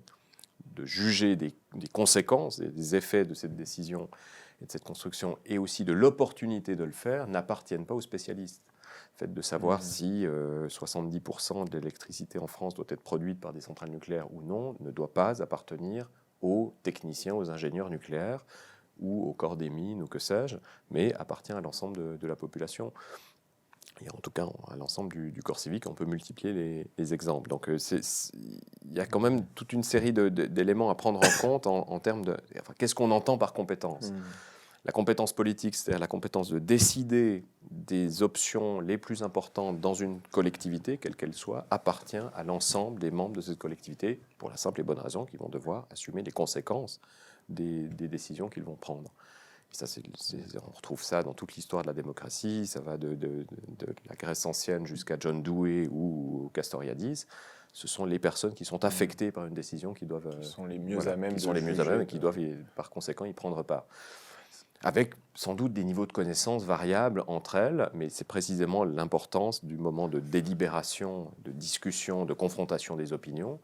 de juger des conséquences, des effets de cette décision et de cette construction, et aussi de l'opportunité de le faire, n'appartiennent pas aux spécialistes. Le fait de savoir si 70% de l'électricité en France doit être produite par des centrales nucléaires ou non ne doit pas appartenir aux techniciens, aux ingénieurs nucléaires ou au corps des mines ou que sais-je, mais appartient à l'ensemble de la population. Et en tout cas, à l'ensemble du corps civique, on peut multiplier les exemples. Donc il y a quand même toute une série d'éléments à prendre en compte en termes de... Enfin, qu'est-ce qu'on entend par compétence ? La compétence politique, c'est-à-dire la compétence de décider des options les plus importantes dans une collectivité, quelle qu'elle soit, appartient à l'ensemble des membres de cette collectivité, pour la simple et bonne raison qu'ils vont devoir assumer les conséquences des décisions qu'ils vont prendre. Et ça, on retrouve ça dans toute l'histoire de la démocratie, ça va de la Grèce ancienne jusqu'à John Dewey ou Castoriadis. Ce sont les personnes qui sont affectées par une décision qui doivent... Qui sont les mieux à même et qui doivent, par conséquent, y prendre part. Avec sans doute des niveaux de connaissances variables entre elles, mais c'est précisément l'importance du moment de délibération, de discussion, de confrontation des opinions,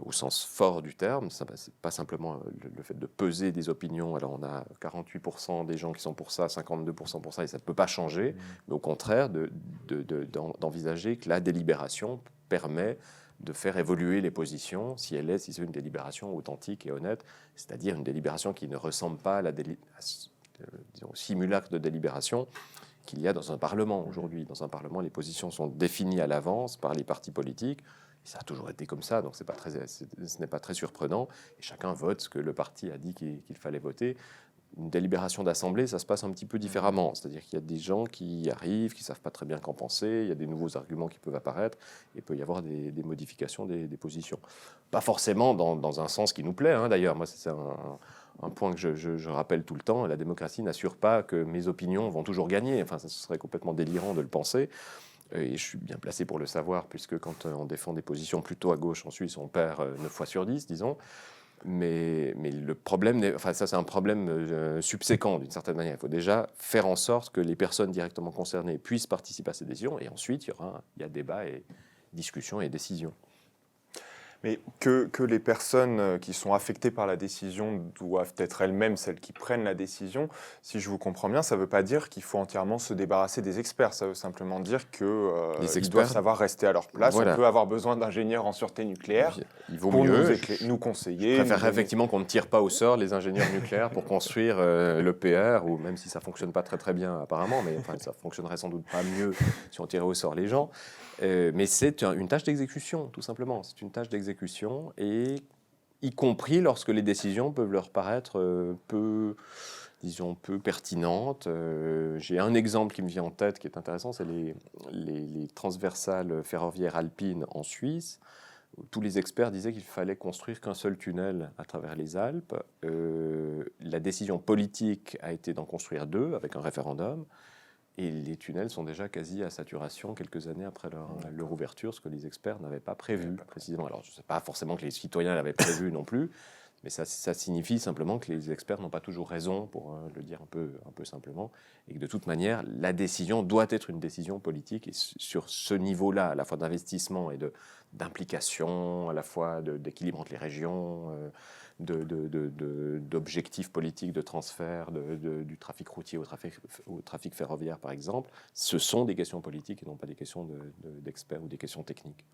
au sens fort du terme. Ce n'est pas simplement le fait de peser des opinions. Alors on a 48% des gens qui sont pour ça, 52% pour ça, et ça ne peut pas changer, mais au contraire d'envisager que la délibération permet de faire évoluer les positions si c'est une délibération authentique et honnête, c'est-à-dire une délibération qui ne ressemble pas à au simulacre de délibération qu'il y a dans un Parlement aujourd'hui. Dans un Parlement, les positions sont définies à l'avance par les partis politiques. Ça a toujours été comme ça, donc ce n'est pas très surprenant. Et chacun vote ce que le parti a dit qu'il fallait voter. Une délibération d'assemblée, ça se passe un petit peu différemment. C'est-à-dire qu'il y a des gens qui y arrivent, qui ne savent pas très bien qu'en penser, il y a des nouveaux arguments qui peuvent apparaître, et il peut y avoir des modifications des positions. Pas forcément dans un sens qui nous plaît, hein, d'ailleurs. Moi, c'est un point que je rappelle tout le temps. La démocratie n'assure pas que mes opinions vont toujours gagner. Enfin, ça serait complètement délirant de le penser. Et je suis bien placé pour le savoir, puisque quand on défend des positions plutôt à gauche en Suisse, on perd 9 fois sur 10, disons. Mais le problème, ça c'est un problème subséquent d'une certaine manière. Il faut déjà faire en sorte que les personnes directement concernées puissent participer à ces décisions, et ensuite il y a débat et discussion et décision. Mais que les personnes qui sont affectées par la décision doivent être elles-mêmes celles qui prennent la décision, si je vous comprends bien, ça ne veut pas dire qu'il faut entièrement se débarrasser des experts. Ça veut simplement dire qu'ils doivent savoir rester à leur place. Voilà. On peut avoir besoin d'ingénieurs en sûreté nucléaire pour nous conseiller. Je préfère effectivement qu'on ne tire pas au sort les ingénieurs nucléaires pour construire l'EPR, ou même si ça ne fonctionne pas très très bien apparemment, mais enfin, ça fonctionnerait sans doute pas mieux si on tirait au sort les gens. Mais c'est une tâche d'exécution, tout simplement. C'est une tâche d'exécution, et y compris lorsque les décisions peuvent leur paraître peu pertinentes. J'ai un exemple qui me vient en tête qui est intéressant, c'est les transversales ferroviaires alpines en Suisse. Tous les experts disaient qu'il fallait construire qu'un seul tunnel à travers les Alpes. La décision politique a été d'en construire 2 avec un référendum. Et les tunnels sont déjà quasi à saturation quelques années après leur ouverture, ce que les experts n'avaient pas prévu, précisément. Alors, je ne sais pas forcément que les citoyens l'avaient prévu non plus, mais ça signifie simplement que les experts n'ont pas toujours raison, pour le dire un peu simplement, et que de toute manière, la décision doit être une décision politique. Et sur ce niveau-là, à la fois d'investissement et d'implication, à la fois d'équilibre entre les régions, d'objectifs politiques de transfert du trafic routier au trafic ferroviaire, par exemple, ce sont des questions politiques et non pas des questions d'experts ou des questions techniques.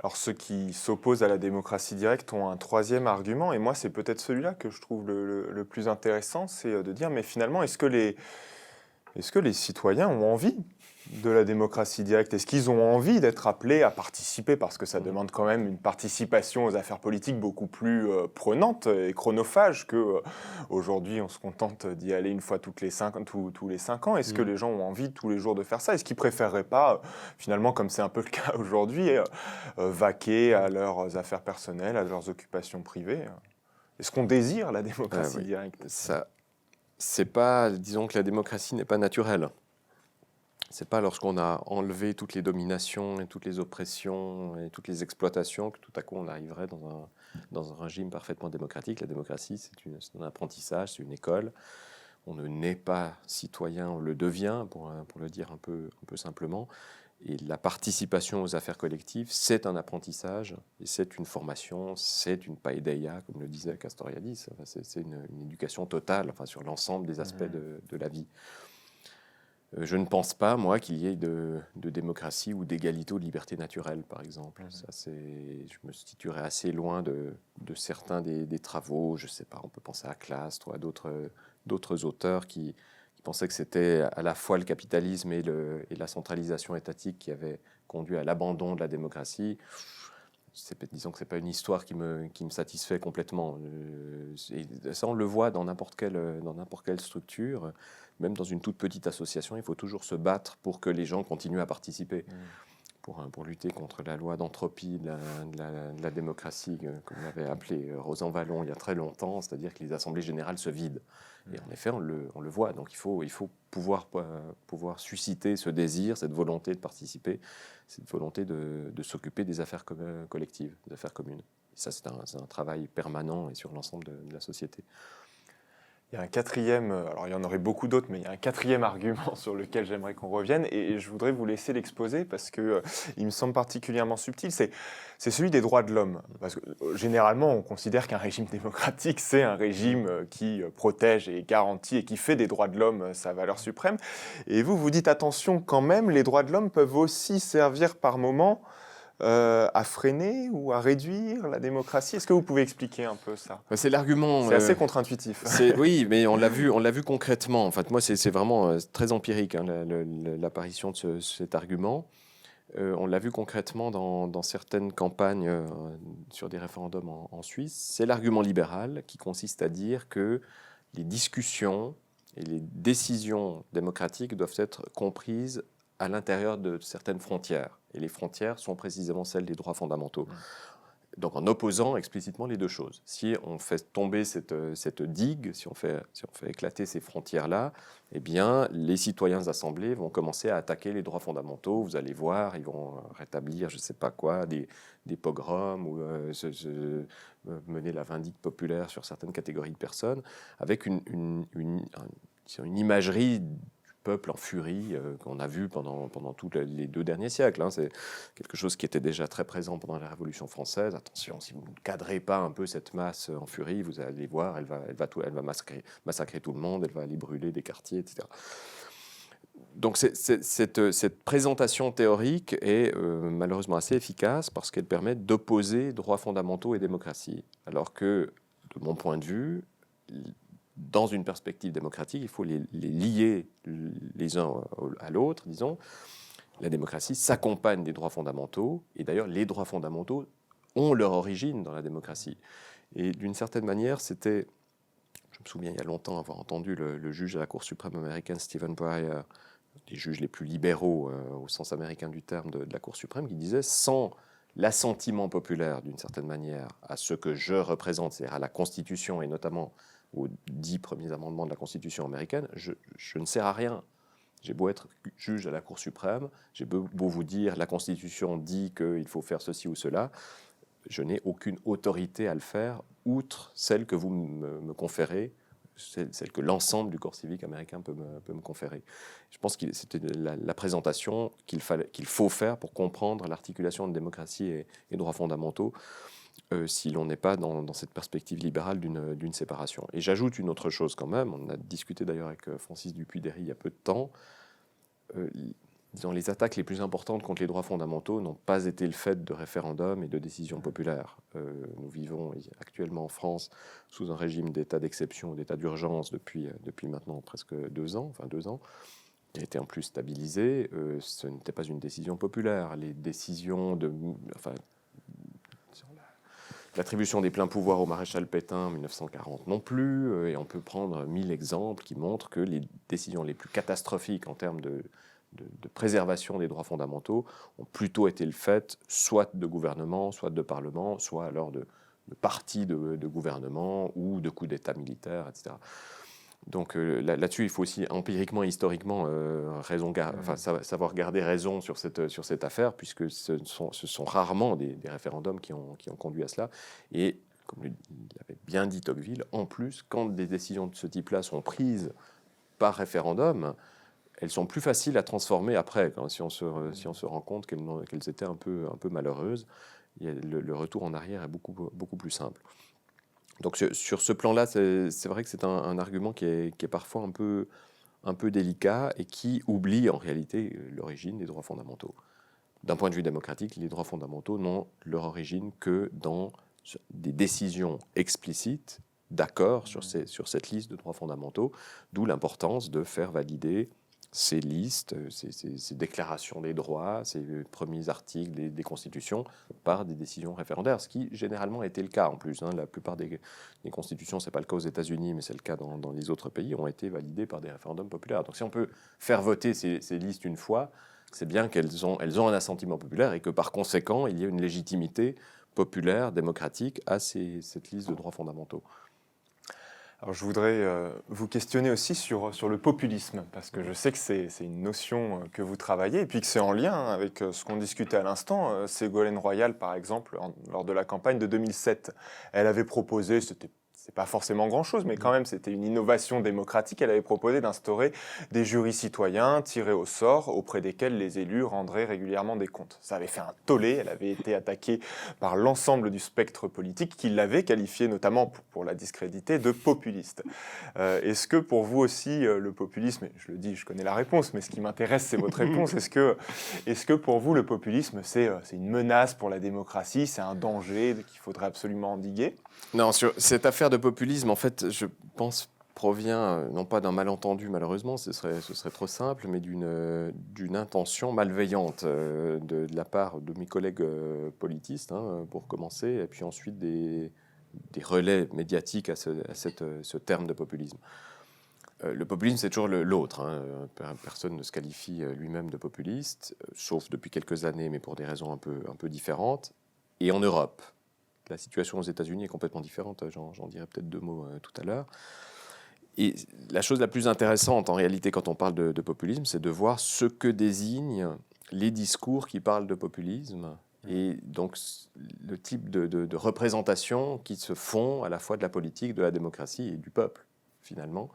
Alors ceux qui s'opposent à la démocratie directe ont un troisième argument, et moi c'est peut-être celui-là que je trouve le plus intéressant, c'est de dire mais finalement est-ce que les citoyens ont envie de la démocratie directe? Est-ce qu'ils ont envie d'être appelés à participer? Parce que ça demande quand même une participation aux affaires politiques beaucoup plus prenante et chronophage qu'aujourd'hui on se contente d'y aller une fois tous les 5 ans. Est-ce que les gens ont envie tous les jours de faire ça? Est-ce qu'ils ne préféreraient pas, finalement, comme c'est un peu le cas aujourd'hui, vaquer à leurs affaires personnelles, à leurs occupations privées? Est-ce qu'on désire la démocratie directe? C'est pas, disons que la démocratie n'est pas naturelle. C'est pas lorsqu'on a enlevé toutes les dominations et toutes les oppressions et toutes les exploitations que tout à coup on arriverait dans un régime parfaitement démocratique. La démocratie, c'est un apprentissage, c'est une école. On ne naît pas citoyen, on le devient, pour le dire un peu simplement. Et la participation aux affaires collectives, c'est un apprentissage, et c'est une formation, c'est une paideia, comme le disait Castoriadis. Enfin, c'est une éducation totale, enfin, sur l'ensemble des aspects de la vie. Je ne pense pas, moi, qu'il y ait de démocratie ou d'égalité ou de liberté naturelle, par exemple. Je me situerais assez loin de certains des travaux. Je ne sais pas, on peut penser à Clastres ou à d'autres auteurs qui pensaient que c'était à la fois le capitalisme et la centralisation étatique qui avaient conduit à l'abandon de la démocratie. Disons que ce n'est pas une histoire qui me satisfait complètement. Et ça, on le voit dans n'importe quelle structure. Même dans une toute petite association, il faut toujours se battre pour que les gens continuent à participer, pour lutter contre la loi d'entropie de la démocratie, comme l'avait appelé Rosan Vallon il y a très longtemps, c'est-à-dire que les assemblées générales se vident. Et en effet, on le voit. Donc il faut pouvoir susciter ce désir, cette volonté de participer, cette volonté de s'occuper des affaires collectives, des affaires communes. Et ça, c'est un travail permanent et sur l'ensemble de la société. Il y a un quatrième, alors il y en aurait beaucoup d'autres, mais il y a un quatrième argument sur lequel j'aimerais qu'on revienne, et je voudrais vous laisser l'exposer parce que il me semble particulièrement subtil, c'est celui des droits de l'homme. Parce que généralement, on considère qu'un régime démocratique, c'est un régime qui protège et garantit et qui fait des droits de l'homme sa valeur suprême. Et vous dites attention quand même, les droits de l'homme peuvent aussi servir par moments à freiner ou à réduire la démocratie. Est-ce que vous pouvez expliquer un peu ça? C'est l'argument. C'est assez contre-intuitif. Oui, mais on l'a vu concrètement. En fait, moi, c'est vraiment très empirique, hein, l'apparition de cet argument. On l'a vu concrètement dans certaines campagnes sur des référendums en Suisse. C'est l'argument libéral qui consiste à dire que les discussions et les décisions démocratiques doivent être comprises à l'intérieur de certaines frontières. Et les frontières sont précisément celles des droits fondamentaux. Donc en opposant explicitement les deux choses. Si on fait tomber cette digue, si on fait éclater ces frontières-là, eh bien, les citoyens assemblés vont commencer à attaquer les droits fondamentaux. Vous allez voir, ils vont rétablir, je ne sais pas quoi, des pogroms ou mener la vindicte populaire sur certaines catégories de personnes, avec une imagerie peuple en furie qu'on a vu pendant tous les 2 derniers siècles. Hein. C'est quelque chose qui était déjà très présent pendant la Révolution française. Attention, si vous ne cadrez pas un peu cette masse en furie, vous allez voir, elle va massacrer tout le monde, elle va aller brûler des quartiers, etc. Donc cette présentation théorique est malheureusement assez efficace parce qu'elle permet d'opposer droits fondamentaux et démocratie. Alors que, de mon point de vue, dans une perspective démocratique, il faut les lier les uns à l'autre, disons. La démocratie s'accompagne des droits fondamentaux, et d'ailleurs, les droits fondamentaux ont leur origine dans la démocratie. Et d'une certaine manière, je me souviens il y a longtemps avoir entendu le juge à la Cour suprême américaine, Stephen Breyer, des juges les plus libéraux au sens américain du terme de la Cour suprême, qui disait « sans l'assentiment populaire, d'une certaine manière, à ce que je représente, c'est-à-dire à la Constitution et notamment aux 10 premiers amendements de la Constitution américaine, je ne sers à rien. J'ai beau être juge à la Cour suprême, j'ai beau vous dire la Constitution dit qu'il faut faire ceci ou cela, je n'ai aucune autorité à le faire, outre celle que vous me conférez, celle que l'ensemble du corps civique américain peut me conférer. Je pense que c'était la présentation qu'il faut faire pour comprendre l'articulation de démocratie et droits fondamentaux, si l'on n'est pas dans cette perspective libérale d'une séparation. Et j'ajoute une autre chose quand même, on a discuté d'ailleurs avec Francis Dupuy-Derry il y a peu de temps, disons, les attaques les plus importantes contre les droits fondamentaux n'ont pas été le fait de référendums et de décisions populaires. Nous vivons actuellement en France sous un régime d'état d'exception ou d'état d'urgence depuis maintenant presque 2 ans, qui a été en plus stabilisé. Ce n'était pas une décision populaire. Les décisions l'attribution des pleins pouvoirs au maréchal Pétain en 1940 non plus, et on peut prendre 1000 exemples qui montrent que les décisions les plus catastrophiques en termes de préservation des droits fondamentaux ont plutôt été le fait soit de gouvernements, soit de parlements, soit alors de partis de gouvernement ou de coups d'État militaires, etc. Donc là-dessus, il faut aussi empiriquement et historiquement savoir garder raison sur cette affaire, puisque ce sont rarement des référendums qui ont conduit à cela. Et comme l'avait bien dit Tocqueville, en plus, quand des décisions de ce type-là sont prises par référendum, elles sont plus faciles à transformer après, si on se rend compte qu'elles étaient un peu malheureuses. Le retour en arrière est beaucoup plus simple. Donc sur ce plan-là, c'est vrai que c'est un argument qui est parfois un peu délicat et qui oublie en réalité l'origine des droits fondamentaux. D'un point de vue démocratique, les droits fondamentaux n'ont leur origine que dans des décisions explicites d'accord sur cette liste de droits fondamentaux, d'où l'importance de faire valider ces listes, ces déclarations des droits, ces premiers articles des constitutions par des décisions référendaires, ce qui généralement a été le cas en plus. La plupart des constitutions, ce n'est pas le cas aux États-Unis, mais c'est le cas dans les autres pays, ont été validées par des référendums populaires. Donc si on peut faire voter ces listes une fois, c'est bien qu'elles ont un assentiment populaire et que par conséquent, il y a une légitimité populaire, démocratique à cette liste de droits fondamentaux. Alors je voudrais vous questionner aussi sur le populisme, parce que je sais que c'est une notion que vous travaillez, et puis que c'est en lien avec ce qu'on discutait à l'instant. Ségolène Royal, par exemple, lors de la campagne de 2007, elle avait proposé, c'est pas forcément grand-chose, mais quand même, c'était une innovation démocratique. Elle avait proposé d'instaurer des jurys citoyens tirés au sort, auprès desquels les élus rendraient régulièrement des comptes. Ça avait fait un tollé, elle avait été attaquée par l'ensemble du spectre politique, qui l'avait qualifiée, notamment pour la discréditer, de populiste. Est-ce que pour vous aussi, le populisme, et je le dis, je connais la réponse, mais ce qui m'intéresse, c'est votre réponse, est-ce que pour vous, le populisme, c'est une menace pour la démocratie, c'est un danger qu'il faudrait absolument endiguer ? Non, sur cette affaire de populisme, en fait, je pense provient non pas d'un malentendu malheureusement, ce serait trop simple, mais d'une intention malveillante de la part de mes collègues politistes, pour commencer, et puis ensuite des relais médiatiques à ce terme de populisme. Le populisme, c'est toujours l'autre. Personne ne se qualifie lui-même de populiste, sauf depuis quelques années, mais pour des raisons un peu différentes. Et en Europe, la situation aux États-Unis est complètement différente. J'en dirai peut-être 2 mots tout à l'heure. Et la chose la plus intéressante, en réalité, quand on parle de populisme, c'est de voir ce que désignent les discours qui parlent de populisme et donc le type de représentation qui se font à la fois de la politique, de la démocratie et du peuple, finalement.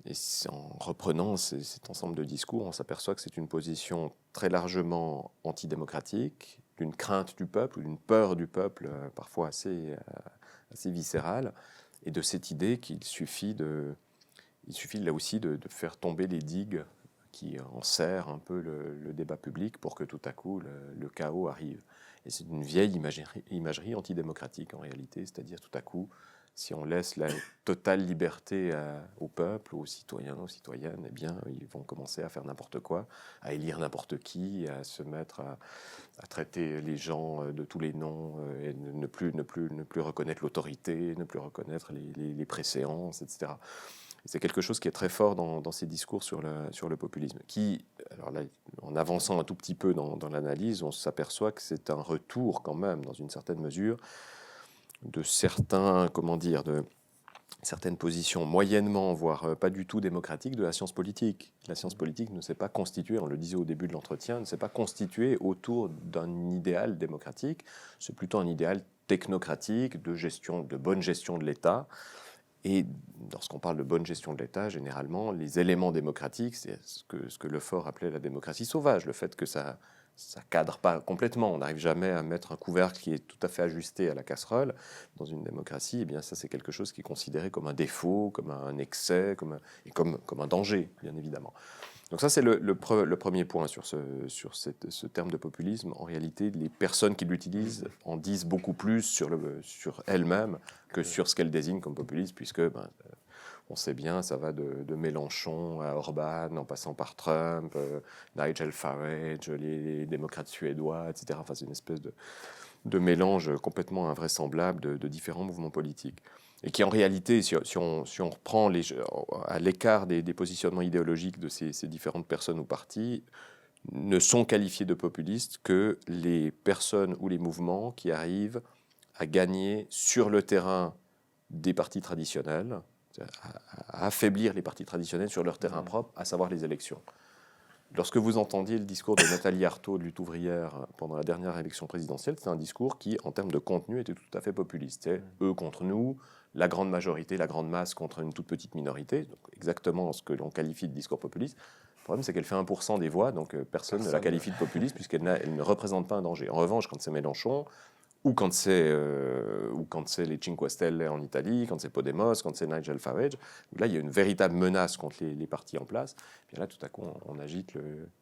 Et en reprenant cet ensemble de discours, on s'aperçoit que c'est une position très largement antidémocratique, d'une crainte du peuple, ou d'une peur du peuple, parfois assez viscérale, et de cette idée qu'il suffit là aussi de faire tomber les digues qui enserrent un peu le débat public pour que tout à coup le chaos arrive. Et c'est une vieille imagerie antidémocratique en réalité, c'est-à-dire tout à coup, si on laisse la totale liberté au peuple, aux citoyens, aux citoyennes, eh bien, ils vont commencer à faire n'importe quoi, à élire n'importe qui, à se mettre à traiter les gens de tous les noms, et ne plus reconnaître l'autorité, ne plus reconnaître les préséances, etc. Et c'est quelque chose qui est très fort dans ces discours sur le populisme, qui, alors là, en avançant un tout petit peu dans l'analyse, on s'aperçoit que c'est un retour quand même, dans une certaine mesure, de certaines positions moyennement, voire pas du tout démocratiques de la science politique. La science politique ne s'est pas constituée, on le disait au début de l'entretien, ne s'est pas constituée autour d'un idéal démocratique, c'est plutôt un idéal technocratique de bonne gestion de l'État. Et lorsqu'on parle de bonne gestion de l'État, généralement, les éléments démocratiques, c'est ce que Lefort appelait la démocratie sauvage, le fait que ça cadre pas complètement. On n'arrive jamais à mettre un couvercle qui est tout à fait ajusté à la casserole. Dans une démocratie, eh bien, ça, c'est quelque chose qui est considéré comme un défaut, comme un excès, comme un danger, bien évidemment. Donc ça, c'est le premier point sur ce terme de populisme. En réalité, les personnes qui l'utilisent en disent beaucoup plus sur elles-mêmes que sur ce qu'elles désignent comme populisme, puisque on sait bien, ça va de Mélenchon à Orban, en passant par Trump, Nigel Farage, les démocrates suédois, etc. Enfin, c'est une espèce de mélange complètement invraisemblable de différents mouvements politiques. Et qui, en réalité, si on reprend à l'écart des positionnements idéologiques de ces différentes personnes ou partis, ne sont qualifiés de populistes que les personnes ou les mouvements qui arrivent à gagner sur le terrain des partis traditionnels, à affaiblir les partis traditionnels sur leur terrain propre, à savoir les élections. Lorsque vous entendiez le discours de Nathalie Arthaud de Lutte ouvrière pendant la dernière élection présidentielle, c'est un discours qui, en termes de contenu, était tout à fait populiste. C'est eux contre nous, la grande majorité, la grande masse contre une toute petite minorité, donc exactement ce que l'on qualifie de discours populiste. Le problème, c'est qu'elle fait 1% des voix, donc personne ne la qualifie de populiste puisqu'elle ne représente pas un danger. En revanche, quand c'est Mélenchon, ou quand c'est les Cinque Stelle en Italie, quand c'est Podemos, quand c'est Nigel Farage, là il y a une véritable menace contre les partis en place. Puis là tout à coup on agite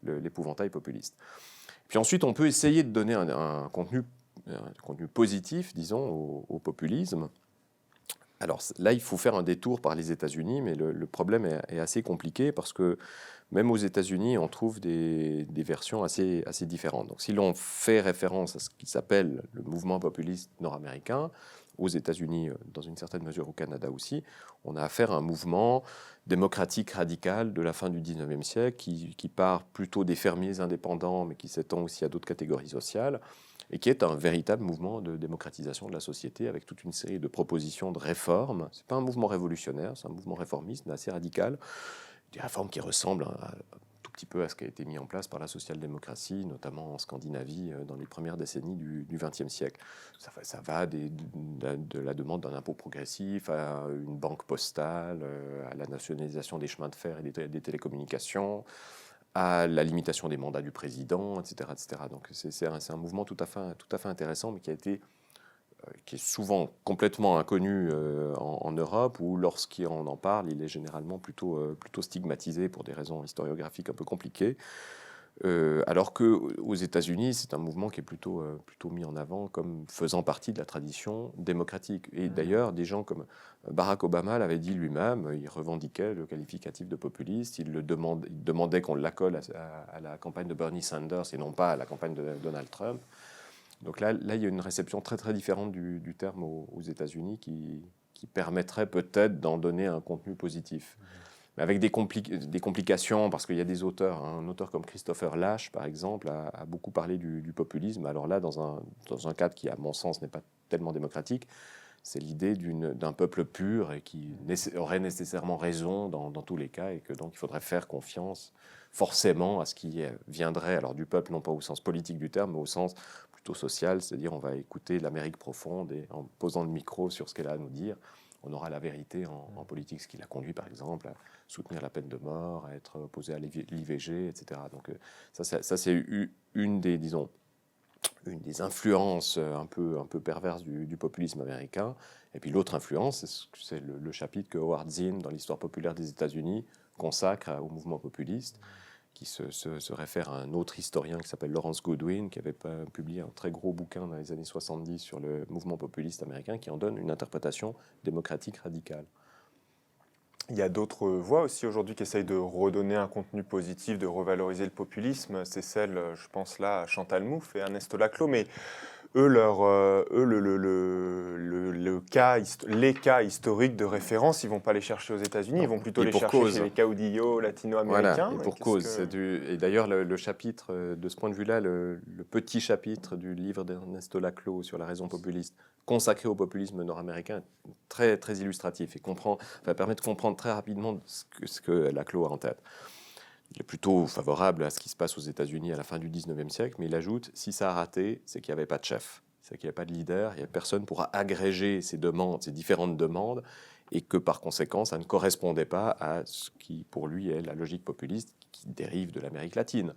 l'épouvantail populiste. Puis ensuite on peut essayer de donner un contenu positif, disons, au populisme. Alors là il faut faire un détour par les États-Unis, mais le problème est assez compliqué parce que même aux États-Unis, on trouve des versions assez différentes. Donc, si l'on fait référence à ce qui s'appelle le mouvement populiste nord-américain, aux États-Unis, dans une certaine mesure au Canada aussi, on a affaire à un mouvement démocratique radical de la fin du 19e siècle qui part plutôt des fermiers indépendants, mais qui s'étend aussi à d'autres catégories sociales, et qui est un véritable mouvement de démocratisation de la société avec toute une série de propositions de réformes. Ce n'est pas un mouvement révolutionnaire, c'est un mouvement réformiste, mais assez radical. Des réformes qui ressemblent un tout petit peu à ce qui a été mis en place par la social-démocratie, notamment en Scandinavie, dans les premières décennies du XXe siècle. Ça va de la demande d'un impôt progressif à une banque postale, à la nationalisation des chemins de fer et des télécommunications, à la limitation des mandats du président, etc. etc. Donc c'est un mouvement tout à fait intéressant, mais qui est souvent complètement inconnu en Europe, où lorsqu'on en parle, il est généralement plutôt stigmatisé pour des raisons historiographiques un peu compliquées. Alors qu'aux États-Unis, c'est un mouvement qui est plutôt mis en avant comme faisant partie de la tradition démocratique. Et d'ailleurs, des gens comme Barack Obama l'avait dit lui-même, il revendiquait le qualificatif de populiste, il demandait qu'on l'accole à la campagne de Bernie Sanders et non pas à la campagne de Donald Trump. Donc là, il y a une réception très très différente du terme aux États-Unis qui permettrait peut-être d'en donner un contenu positif. Mais avec des complications, parce qu'il y a des auteurs, un auteur comme Christopher Lasch, par exemple, a beaucoup parlé du populisme. Alors là, dans un cadre qui, à mon sens, n'est pas tellement démocratique, c'est l'idée d'un peuple pur et qui aurait nécessairement raison dans tous les cas, et que donc il faudrait faire confiance forcément à ce qui viendrait alors du peuple, non pas au sens politique du terme, mais au sens plutôt social, c'est-à-dire on va écouter l'Amérique profonde et en posant le micro sur ce qu'elle a à nous dire, on aura la vérité en politique, ce qui l'a conduit par exemple à soutenir la peine de mort, à être opposé à l'IVG, etc. Donc ça c'est une des influences un peu perverses du populisme américain. Et puis l'autre influence, c'est le chapitre que Howard Zinn, dans l'histoire populaire des États-Unis, consacre au mouvement populiste, qui se réfère à un autre historien qui s'appelle Lawrence Goodwin, qui avait publié un très gros bouquin dans les années 70 sur le mouvement populiste américain, qui en donne une interprétation démocratique radicale. Il y a d'autres voix aussi aujourd'hui qui essayent de redonner un contenu positif, de revaloriser le populisme. C'est celle, je pense là, à Chantal Mouffe et Ernesto Laclau, mais eux, les cas historiques de référence, ils vont pas les chercher aux États-Unis, ils vont plutôt les chercher chez les caudillos latino-américains. Voilà, et pour cause. Et d'ailleurs, le chapitre, de ce point de vue-là, le petit chapitre du livre d'Ernesto Laclau sur la raison populiste, consacré au populisme nord-américain, est très, très illustratif et permet de comprendre très rapidement ce que Laclau a en tête. Il est plutôt favorable à ce qui se passe aux États-Unis à la fin du 19e siècle, mais il ajoute, si ça a raté, c'est qu'il n'y avait pas de chef, c'est qu'il n'y avait pas de leader, il n'y avait personne pour agréger ces différentes demandes, et que par conséquent, ça ne correspondait pas à ce qui, pour lui, est la logique populiste qui dérive de l'Amérique latine,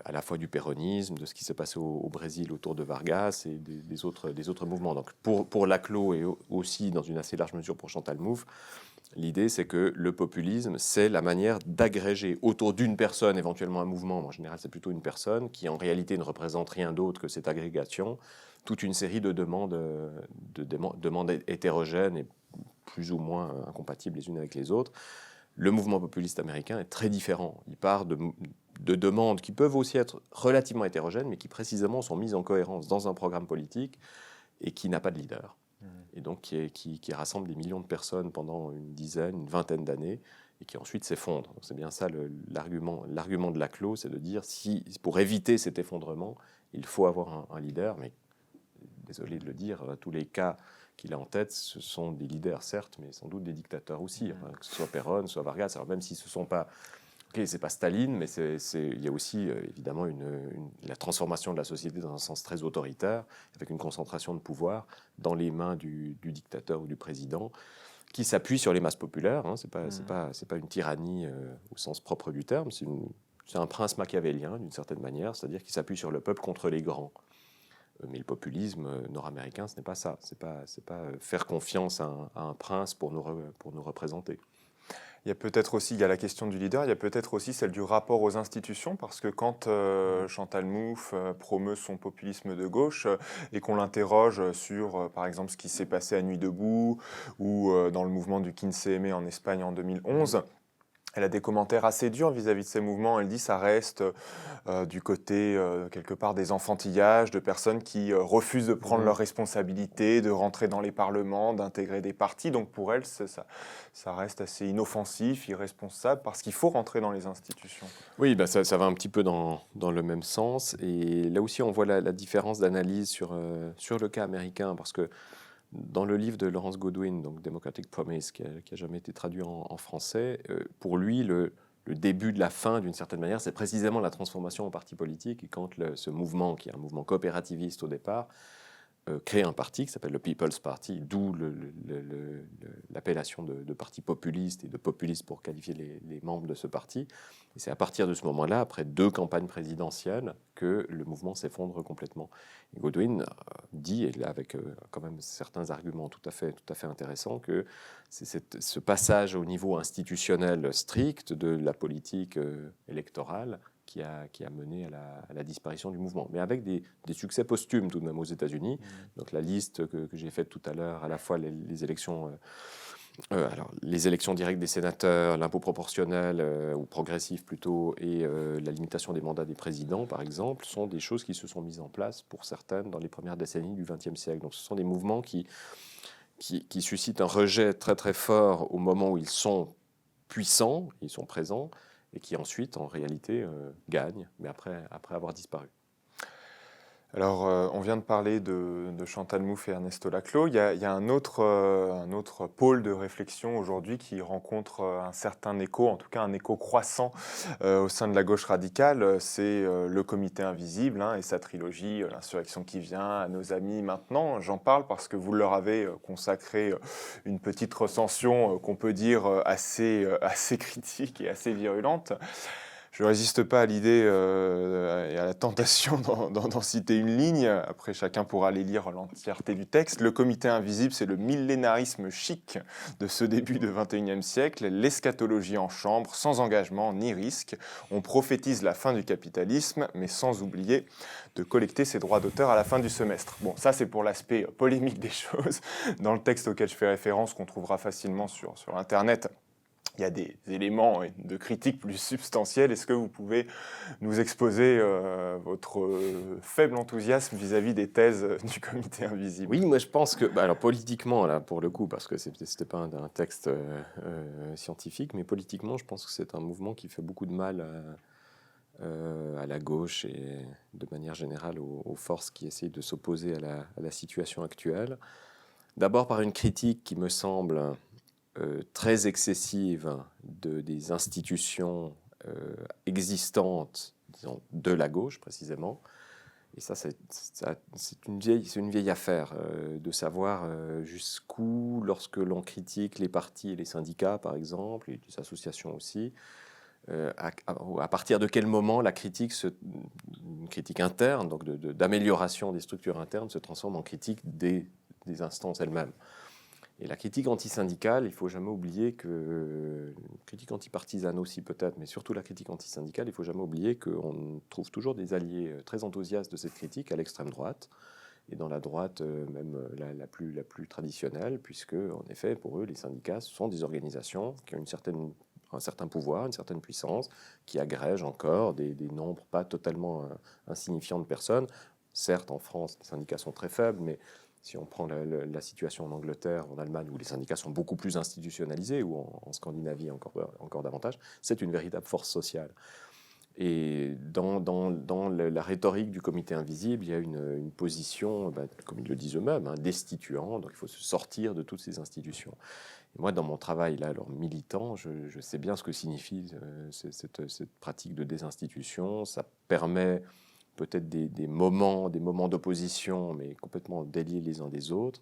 à la fois du péronisme, de ce qui s'est passé au Brésil autour de Vargas et des autres mouvements. Donc pour Laclau et aussi, dans une assez large mesure, pour Chantal Mouffe, l'idée, c'est que le populisme, c'est la manière d'agréger autour d'une personne, éventuellement un mouvement, en général c'est plutôt une personne, qui en réalité ne représente rien d'autre que cette agrégation, toute une série de demandes hétérogènes et plus ou moins incompatibles les unes avec les autres. Le mouvement populiste américain est très différent. Il part de demandes qui peuvent aussi être relativement hétérogènes, mais qui précisément sont mises en cohérence dans un programme politique et qui n'a pas de leader. Et donc qui rassemble des millions de personnes pendant une vingtaine d'années, et qui ensuite s'effondre. Donc c'est bien ça l'argument de Laclau, c'est de dire, si pour éviter cet effondrement, il faut avoir un leader, mais désolé de le dire, tous les cas qu'il a en tête, ce sont des leaders, certes, mais sans doute des dictateurs aussi, que ce soit Perón, soit Vargas. Alors même si ce ne sont pas... Ok, c'est pas Staline, mais il y a aussi évidemment la transformation de la société dans un sens très autoritaire, avec une concentration de pouvoir dans les mains du dictateur ou du président, qui s'appuie sur les masses populaires. Hein. C'est pas une tyrannie au sens propre du terme, c'est un prince machiavélien d'une certaine manière, c'est-à-dire qu'il s'appuie sur le peuple contre les grands. Mais le populisme nord-américain, ce n'est pas ça. C'est pas faire confiance à un prince pour nous représenter. Il y a peut-être aussi, il y a la question du leader, il y a peut-être aussi celle du rapport aux institutions, parce que quand Chantal Mouffe promeut son populisme de gauche et qu'on l'interroge sur, par exemple, ce qui s'est passé à Nuit debout ou dans le mouvement du 15M en Espagne en 2011, elle a des commentaires assez durs vis-à-vis de ces mouvements. Elle dit que ça reste du côté, quelque part, des enfantillages, de personnes qui refusent de prendre leurs responsabilités, de rentrer dans les parlements, d'intégrer des partis. Donc pour elle, ça reste assez inoffensif, irresponsable, parce qu'il faut rentrer dans les institutions. Oui, bah ça va un petit peu dans le même sens. Et là aussi, on voit la différence d'analyse sur le cas américain, parce que dans le livre de Lawrence Godwin, donc Democratic Promise, qui a jamais été traduit en français, pour lui, le début de la fin, d'une certaine manière, c'est précisément la transformation en parti politique. Et quand ce mouvement, qui est un mouvement coopérativiste au départ, crée un parti qui s'appelle le People's Party, d'où l'appellation de parti populiste et de populiste pour qualifier les membres de ce parti. Et c'est à partir de ce moment-là, après 2 campagnes présidentielles, que le mouvement s'effondre complètement. Et Godwin dit, et là avec quand même certains arguments tout à fait intéressants, que c'est ce passage au niveau institutionnel strict de la politique électorale qui a mené à la disparition du mouvement, mais avec des succès posthumes tout de même aux États-Unis. Donc la liste que j'ai faite tout à l'heure, à la fois les élections, les élections directes des sénateurs, l'impôt proportionnel ou progressif plutôt, et la limitation des mandats des présidents, par exemple, sont des choses qui se sont mises en place pour certaines dans les premières décennies du XXe siècle. Donc ce sont des mouvements qui suscitent un rejet très très fort au moment où ils sont puissants, ils sont présents, et qui ensuite, en réalité, gagnent, mais après avoir disparu. Alors, on vient de parler de Chantal Mouffe et Ernesto Laclau. Il y a un autre pôle de réflexion aujourd'hui qui rencontre un certain écho, en tout cas un écho croissant au sein de la gauche radicale. C'est le Comité Invisible et sa trilogie, L'insurrection qui vient, À nos amis maintenant. J'en parle parce que vous leur avez consacré une petite recension qu'on peut dire assez critique et assez virulente. Je ne résiste pas à l'idée et à la tentation d'en citer une ligne. Après, chacun pourra aller lire l'entièreté du texte. Le Comité Invisible, c'est le millénarisme chic de ce début du XXIe siècle. L'eschatologie en chambre, sans engagement ni risque. On prophétise la fin du capitalisme, mais sans oublier de collecter ses droits d'auteur à la fin du semestre. Bon, ça, c'est pour l'aspect polémique des choses. Dans le texte auquel je fais référence, qu'on trouvera facilement sur Internet, il y a des éléments de critique plus substantiels. Est-ce que vous pouvez nous exposer votre faible enthousiasme vis-à-vis des thèses du Comité Invisible ? Oui, moi je pense que, alors politiquement, là, pour le coup, parce que c'était pas un texte scientifique, mais politiquement, je pense que c'est un mouvement qui fait beaucoup de mal à la gauche et de manière générale aux forces qui essayent de s'opposer à la situation actuelle. D'abord par une critique qui me semble très excessive des institutions existantes, disons, de la gauche précisément. Et ça, c'est une vieille affaire de savoir jusqu'où, lorsque l'on critique les partis et les syndicats, par exemple, et les associations aussi, à partir de quel moment la critique, une critique interne, donc d'amélioration des structures internes, se transforme en critique des instances elles-mêmes. Et la critique antisyndicale, il ne faut jamais oublier que, critique antipartisane aussi peut-être, mais surtout la critique antisyndicale, il ne faut jamais oublier qu'on trouve toujours des alliés très enthousiastes de cette critique à l'extrême droite, et dans la droite même la plus traditionnelle, puisque en effet, pour eux, les syndicats sont des organisations qui ont un certain pouvoir, une certaine puissance, qui agrègent encore des nombres pas totalement insignifiants de personnes. Certes, en France, les syndicats sont très faibles, mais si on prend la situation en Angleterre, en Allemagne, où les syndicats sont beaucoup plus institutionnalisés, ou en Scandinavie encore davantage, c'est une véritable force sociale. Et dans la rhétorique du comité invisible, il y a une position, comme ils le disent eux-mêmes, destituant, donc il faut se sortir de toutes ces institutions. Et moi, dans mon travail là, alors militant, je sais bien ce que signifie cette pratique de désinstitution. Ça permet peut-être des moments d'opposition, mais complètement déliés les uns des autres,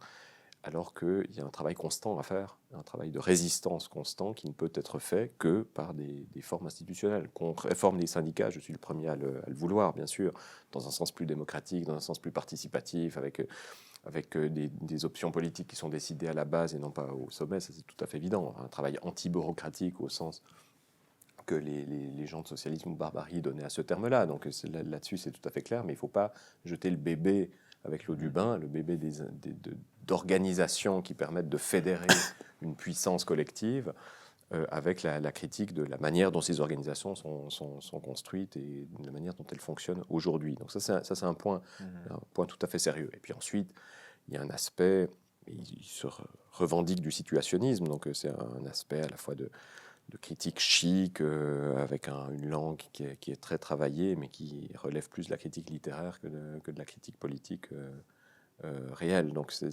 alors qu'il y a un travail constant à faire, un travail de résistance constant qui ne peut être fait que par des formes institutionnelles. Qu'on réforme les syndicats, je suis le premier à le vouloir, bien sûr, dans un sens plus démocratique, dans un sens plus participatif, avec des options politiques qui sont décidées à la base et non pas au sommet, ça c'est tout à fait évident. Un travail anti-bureaucratique au sens que les gens de socialisme ou de barbarie donnaient à ce terme-là. Donc là-dessus, c'est tout à fait clair, mais il ne faut pas jeter le bébé avec l'eau du bain, le bébé d'organisations qui permettent de fédérer une puissance collective avec la critique de la manière dont ces organisations sont construites et de la manière dont elles fonctionnent aujourd'hui. Donc ça c'est un point tout à fait sérieux. Et puis ensuite, il y a un aspect, il se revendique du situationnisme, donc c'est un aspect à la fois de critique chic, avec une langue qui est très travaillée, mais qui relève plus de la critique littéraire que de la critique politique réelle. Donc c'est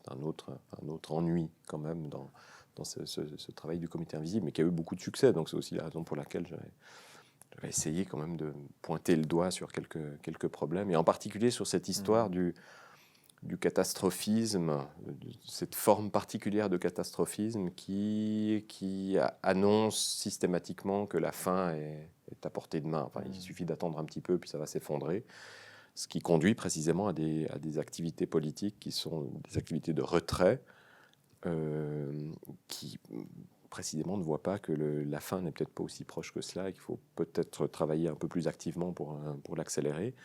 un autre ennui quand même dans ce travail du comité invisible, mais qui a eu beaucoup de succès. Donc c'est aussi la raison pour laquelle j'avais essayé quand même de pointer le doigt sur quelques problèmes, et en particulier sur cette histoire du catastrophisme, de cette forme particulière de catastrophisme qui annonce systématiquement que la fin est à portée de main. Enfin, il suffit d'attendre un petit peu, puis ça va s'effondrer. Ce qui conduit précisément à des activités politiques qui sont des activités de retrait, qui précisément ne voient pas que la fin n'est peut-être pas aussi proche que cela, et qu'il faut peut-être travailler un peu plus activement pour l'accélérer.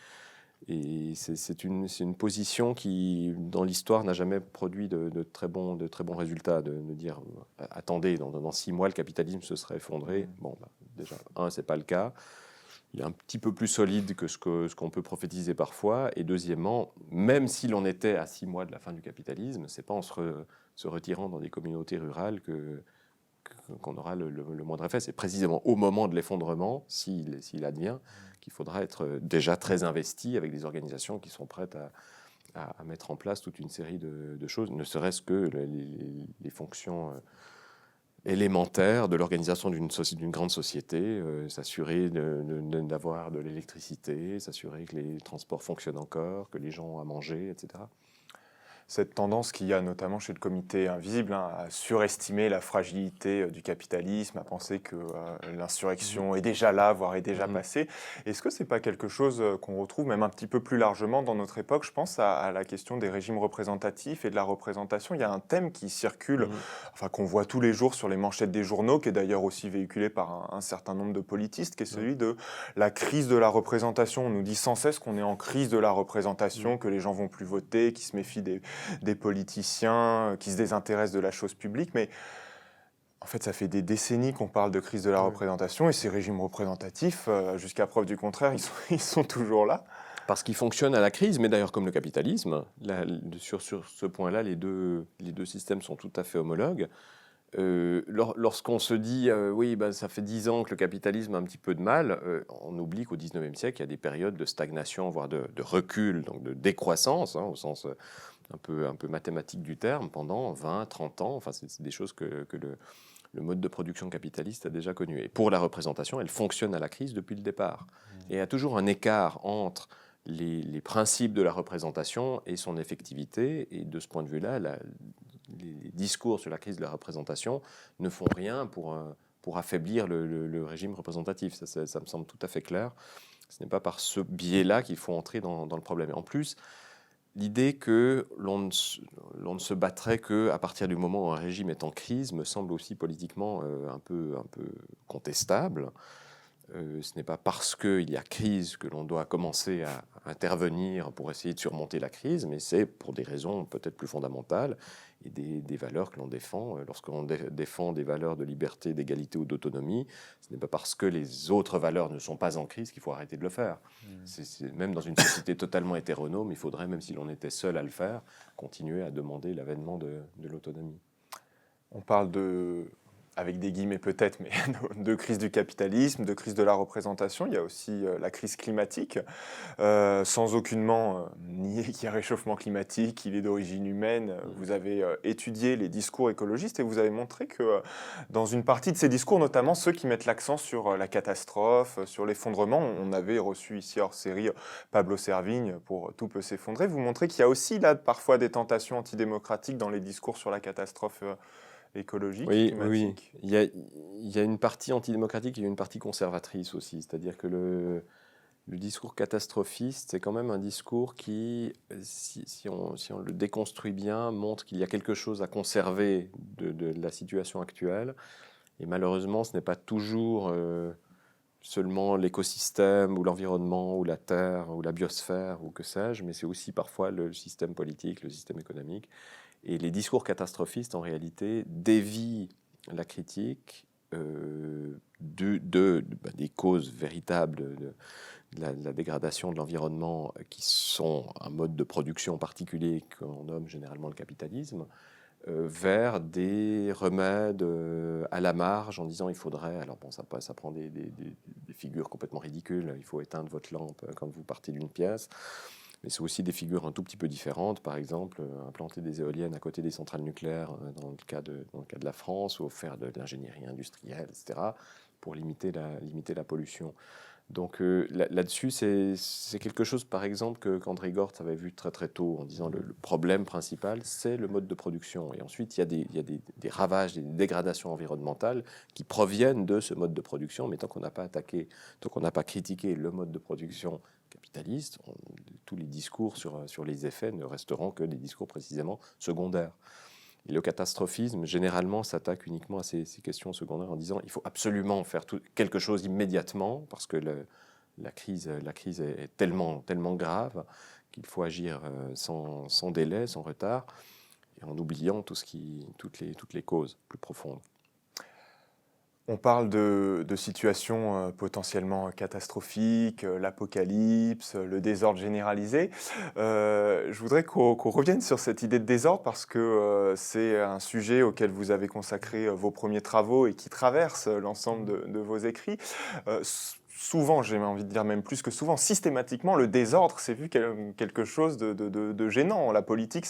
Et c'est une position qui, dans l'histoire, n'a jamais produit de très bons résultats. De dire, attendez, dans 6 mois, le capitalisme se serait effondré. Bon, déjà, c'est pas le cas. Il est un petit peu plus solide que ce qu'on peut prophétiser parfois. Et deuxièmement, même si l'on était à 6 mois de la fin du capitalisme, c'est pas en se retirant dans des communautés rurales qu'on aura le moindre effet. C'est précisément au moment de l'effondrement, s'il advient, qu'il faudra être déjà très investi avec des organisations qui sont prêtes à mettre en place toute une série de choses, ne serait-ce que les fonctions élémentaires de l'organisation d'une grande société, s'assurer d'avoir de l'électricité, s'assurer que les transports fonctionnent encore, que les gens ont à manger, etc. Cette tendance qu'il y a notamment chez le comité invisible, à surestimer la fragilité du capitalisme, à penser que l'insurrection est déjà là, voire est déjà passée. Est-ce que c'est pas quelque chose qu'on retrouve même un petit peu plus largement dans notre époque? Je pense à la question des régimes représentatifs et de la représentation. Il y a un thème qui circule, enfin qu'on voit tous les jours sur les manchettes des journaux, qui est d'ailleurs aussi véhiculé par un certain nombre de politistes, qui est celui de la crise de la représentation. On nous dit sans cesse qu'on est en crise de la représentation, que les gens vont plus voter, qu'ils se méfient des politiciens qui se désintéressent de la chose publique, mais en fait, ça fait des décennies qu'on parle de crise de la représentation, et ces régimes représentatifs, jusqu'à preuve du contraire, ils sont toujours là. Parce qu'ils fonctionnent à la crise, mais d'ailleurs comme le capitalisme, sur ce point-là, les deux systèmes sont tout à fait homologues. Lorsqu'on se dit oui, ça fait 10 ans que le capitalisme a un petit peu de mal, on oublie qu'au 19e siècle, il y a des périodes de stagnation, voire de recul, donc de décroissance, au sens un peu mathématique du terme, pendant 20, 30 ans. Enfin, c'est des choses que le mode de production capitaliste a déjà connues. Et pour la représentation, elle fonctionne à la crise depuis le départ. Et il y a toujours un écart entre les principes de la représentation et son effectivité. Et de ce point de vue-là, les discours sur la crise de la représentation ne font rien pour affaiblir le régime représentatif. Ça me semble tout à fait clair. Ce n'est pas par ce biais-là qu'il faut entrer dans le problème. Et en plus, l'idée que l'on ne se battrait qu'à partir du moment où un régime est en crise me semble aussi politiquement un peu contestable. Ce n'est pas parce qu'il y a crise que l'on doit commencer à intervenir pour essayer de surmonter la crise, mais c'est pour des raisons peut-être plus fondamentales et des valeurs que l'on défend. Lorsqu'on défend des valeurs de liberté, d'égalité ou d'autonomie, ce n'est pas parce que les autres valeurs ne sont pas en crise qu'il faut arrêter de le faire. Même dans une société totalement hétéronome, il faudrait, même si l'on était seul à le faire, continuer à demander l'avènement de l'autonomie. On parle de avec des guillemets peut-être, mais de crise du capitalisme, de crise de la représentation. Il y a aussi la crise climatique, sans aucunement nier qu'il y a réchauffement climatique, qu'il est d'origine humaine. Vous avez étudié les discours écologistes et vous avez montré que dans une partie de ces discours, notamment ceux qui mettent l'accent sur la catastrophe, sur l'effondrement, on avait reçu ici hors série Pablo Servigne pour Tout peut s'effondrer. Vous montrez qu'il y a aussi là parfois des tentations antidémocratiques dans les discours sur la catastrophe écologique, Oui, oui, oui. climatique. Il y a une partie antidémocratique et une partie conservatrice aussi. C'est-à-dire que le discours catastrophiste, c'est quand même un discours qui, si on le déconstruit bien, montre qu'il y a quelque chose à conserver de la situation actuelle. Et malheureusement, ce n'est pas toujours seulement l'écosystème ou l'environnement ou la terre ou la biosphère ou que sais-je, mais c'est aussi parfois le système politique, le système économique. Et les discours catastrophistes, en réalité, dévient la critique des causes véritables de la dégradation de l'environnement, qui sont un mode de production particulier qu'on nomme généralement le capitalisme, vers des remèdes à la marge en disant il faudrait, alors bon, ça prend des figures complètement ridicules, il faut éteindre votre lampe quand vous partez d'une pièce, mais c'est aussi des figures un tout petit peu différentes, par exemple implanter des éoliennes à côté des centrales nucléaires dans le cas de la France, ou faire de l'ingénierie industrielle, etc., pour limiter la pollution. Donc là-dessus, c'est quelque chose, par exemple, qu'André Gortz avait vu très très tôt, en disant le problème principal, c'est le mode de production. Et ensuite, il y a des ravages, des dégradations environnementales qui proviennent de ce mode de production. Mais tant qu'on n'a pas attaqué, tant qu'on n'a pas critiqué le mode de production capitaliste, tous les discours sur les effets ne resteront que des discours précisément secondaires. Et le catastrophisme, généralement, s'attaque uniquement à ces questions secondaires en disant il faut absolument faire quelque chose immédiatement parce que la crise est tellement grave qu'il faut agir sans délai, sans retard, et en oubliant toutes les causes plus profondes. On parle de situations potentiellement catastrophiques, l'apocalypse, le désordre généralisé. Je voudrais qu'on revienne sur cette idée de désordre parce que c'est un sujet auquel vous avez consacré vos premiers travaux et qui traverse l'ensemble de vos écrits. Souvent, j'ai envie de dire même plus que souvent, systématiquement, le désordre, c'est vu quelque chose de gênant. La politique,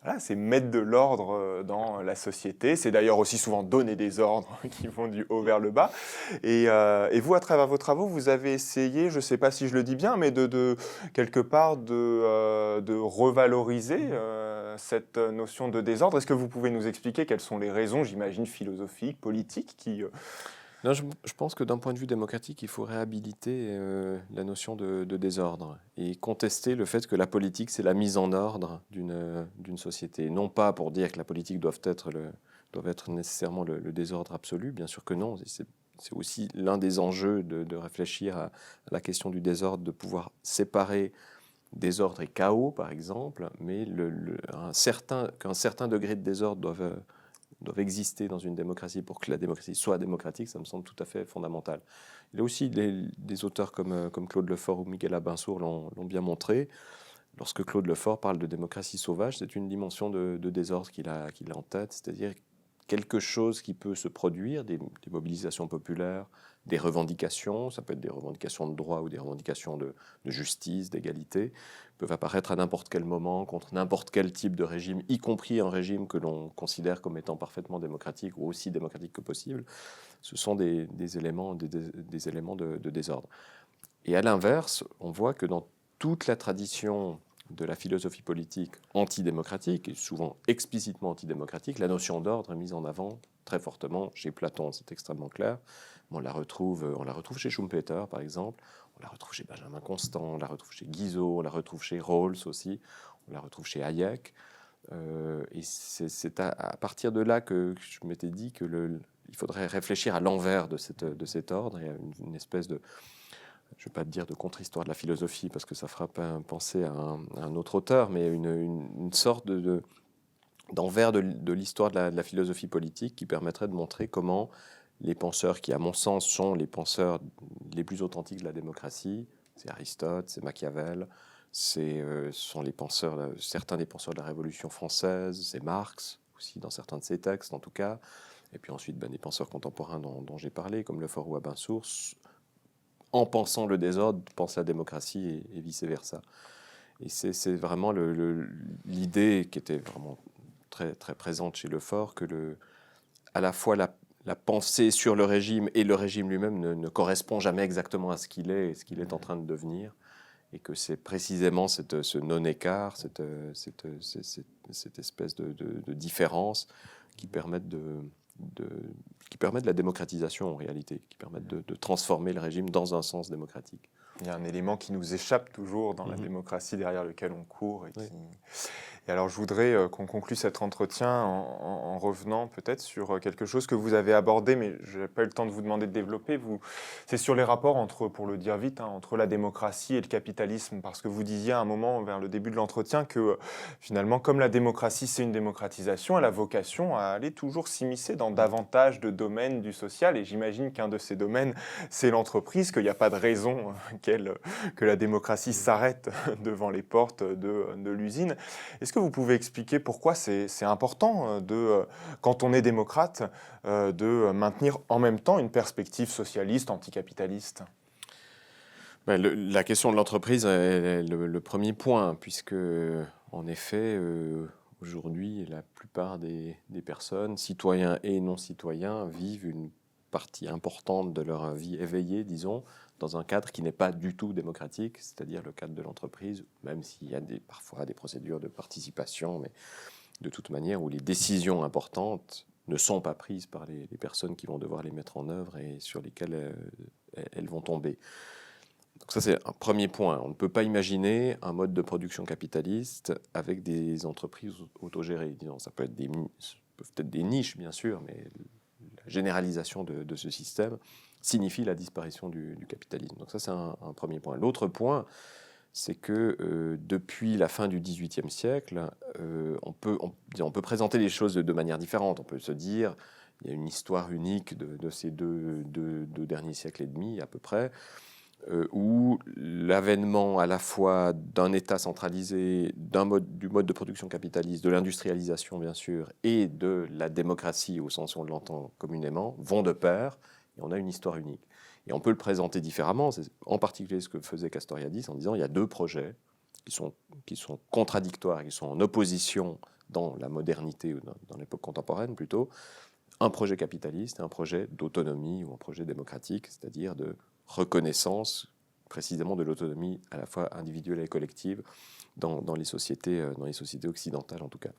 voilà, c'est mettre de l'ordre dans la société. C'est d'ailleurs aussi souvent donner des ordres qui vont du haut vers le bas. Et vous, à travers vos travaux, vous avez essayé, je ne sais pas si je le dis bien, mais quelque part de revaloriser cette notion de désordre. Est-ce que vous pouvez nous expliquer quelles sont les raisons, j'imagine, philosophiques, politiques, qui... Non, je pense que d'un point de vue démocratique, il faut réhabiliter la notion de désordre et contester le fait que la politique, c'est la mise en ordre d'une société. Non pas pour dire que la politique doit être nécessairement le désordre absolu, bien sûr que non. C'est aussi l'un des enjeux de réfléchir à la question du désordre, de pouvoir séparer désordre et chaos, par exemple, mais qu'un certain degré de désordre doivent exister dans une démocratie pour que la démocratie soit démocratique, ça me semble tout à fait fondamental. Il y a aussi des auteurs comme Claude Lefort ou Miguel Abensour l'ont bien montré. Lorsque Claude Lefort parle de démocratie sauvage, c'est une dimension de désordre qu'il a en tête, c'est-à-dire quelque chose qui peut se produire, des mobilisations populaires, des revendications, ça peut être des revendications de droit ou des revendications de justice, d'égalité, peuvent apparaître à n'importe quel moment, contre n'importe quel type de régime, y compris un régime que l'on considère comme étant parfaitement démocratique ou aussi démocratique que possible. Ce sont des éléments de désordre. Et à l'inverse, on voit que dans toute la tradition de la philosophie politique antidémocratique, et souvent explicitement antidémocratique, la notion d'ordre est mise en avant très fortement chez Platon, c'est extrêmement clair. On la retrouve chez Schumpeter, par exemple, on la retrouve chez Benjamin Constant, on la retrouve chez Guizot, on la retrouve chez Rawls aussi, on la retrouve chez Hayek. Et c'est à partir de là que je m'étais dit qu'il faudrait réfléchir à l'envers de cet ordre et à une espèce de, je ne vais pas te dire de contre-histoire de la philosophie parce que ça fera penser à un autre auteur, mais une sorte d'envers de l'histoire de la philosophie politique qui permettrait de montrer comment les penseurs qui, à mon sens, sont les penseurs les plus authentiques de la démocratie, c'est Aristote, c'est Machiavel, sont certains des penseurs de la Révolution française, c'est Marx aussi dans certains de ses textes en tout cas, et puis ensuite des penseurs contemporains dont j'ai parlé, comme Lefort ou Abensour, en pensant le désordre, pensent la démocratie et vice-versa. Et c'est vraiment l'idée qui était vraiment très, très présente chez Lefort, que à la fois la pensée sur le régime et le régime lui-même ne correspond jamais exactement à ce qu'il est et ce qu'il est en train de devenir, et que c'est précisément ce non-écart, cette espèce de différence qui permettent qui permettent la démocratisation en réalité, qui permettent de transformer le régime dans un sens démocratique. Il y a un élément qui nous échappe toujours dans la démocratie derrière lequel on court. Et alors, je voudrais qu'on conclue cet entretien en revenant peut-être sur quelque chose que vous avez abordé, mais je n'ai pas eu le temps de vous demander de développer. C'est sur les rapports entre, pour le dire vite, entre la démocratie et le capitalisme, parce que vous disiez à un moment, vers le début de l'entretien, que finalement, comme la démocratie, c'est une démocratisation, elle a vocation à aller toujours s'immiscer dans davantage de domaines du social, et j'imagine qu'un de ces domaines, c'est l'entreprise, qu'il n'y a pas de raison que la démocratie s'arrête devant les portes de l'usine. Est-ce que vous pouvez expliquer pourquoi c'est important, quand on est démocrate, de maintenir en même temps une perspective socialiste, anticapitaliste ? La question de l'entreprise est le premier point, puisque, en effet, aujourd'hui, la plupart des personnes, citoyens et non-citoyens, vivent une partie importante de leur vie éveillée, disons, dans un cadre qui n'est pas du tout démocratique, c'est-à-dire le cadre de l'entreprise, même s'il y a parfois des procédures de participation, mais de toute manière où les décisions importantes ne sont pas prises par les personnes qui vont devoir les mettre en œuvre et sur lesquelles elles vont tomber. Donc ça, c'est un premier point. On ne peut pas imaginer un mode de production capitaliste avec des entreprises autogérées. Disons, ça peut être peut-être des niches, bien sûr, mais la généralisation de ce système signifie la disparition du capitalisme. Donc ça, c'est un premier point. L'autre point, c'est que depuis la fin du XVIIIe siècle, on peut présenter les choses de manière différente. On peut se dire, il y a une histoire unique de ces deux derniers siècles et demi, à peu près, où l'avènement à la fois d'un État centralisé, du mode de production capitaliste, de l'industrialisation bien sûr, et de la démocratie au sens où on l'entend communément, vont de pair, et on a une histoire unique. Et on peut le présenter différemment, c'est en particulier ce que faisait Castoriadis en disant il y a deux projets qui sont contradictoires, qui sont en opposition dans la modernité, ou dans l'époque contemporaine plutôt, un projet capitaliste et un projet d'autonomie ou un projet démocratique, c'est-à-dire de reconnaissance précisément de l'autonomie à la fois individuelle et collective dans les sociétés occidentales en tout cas.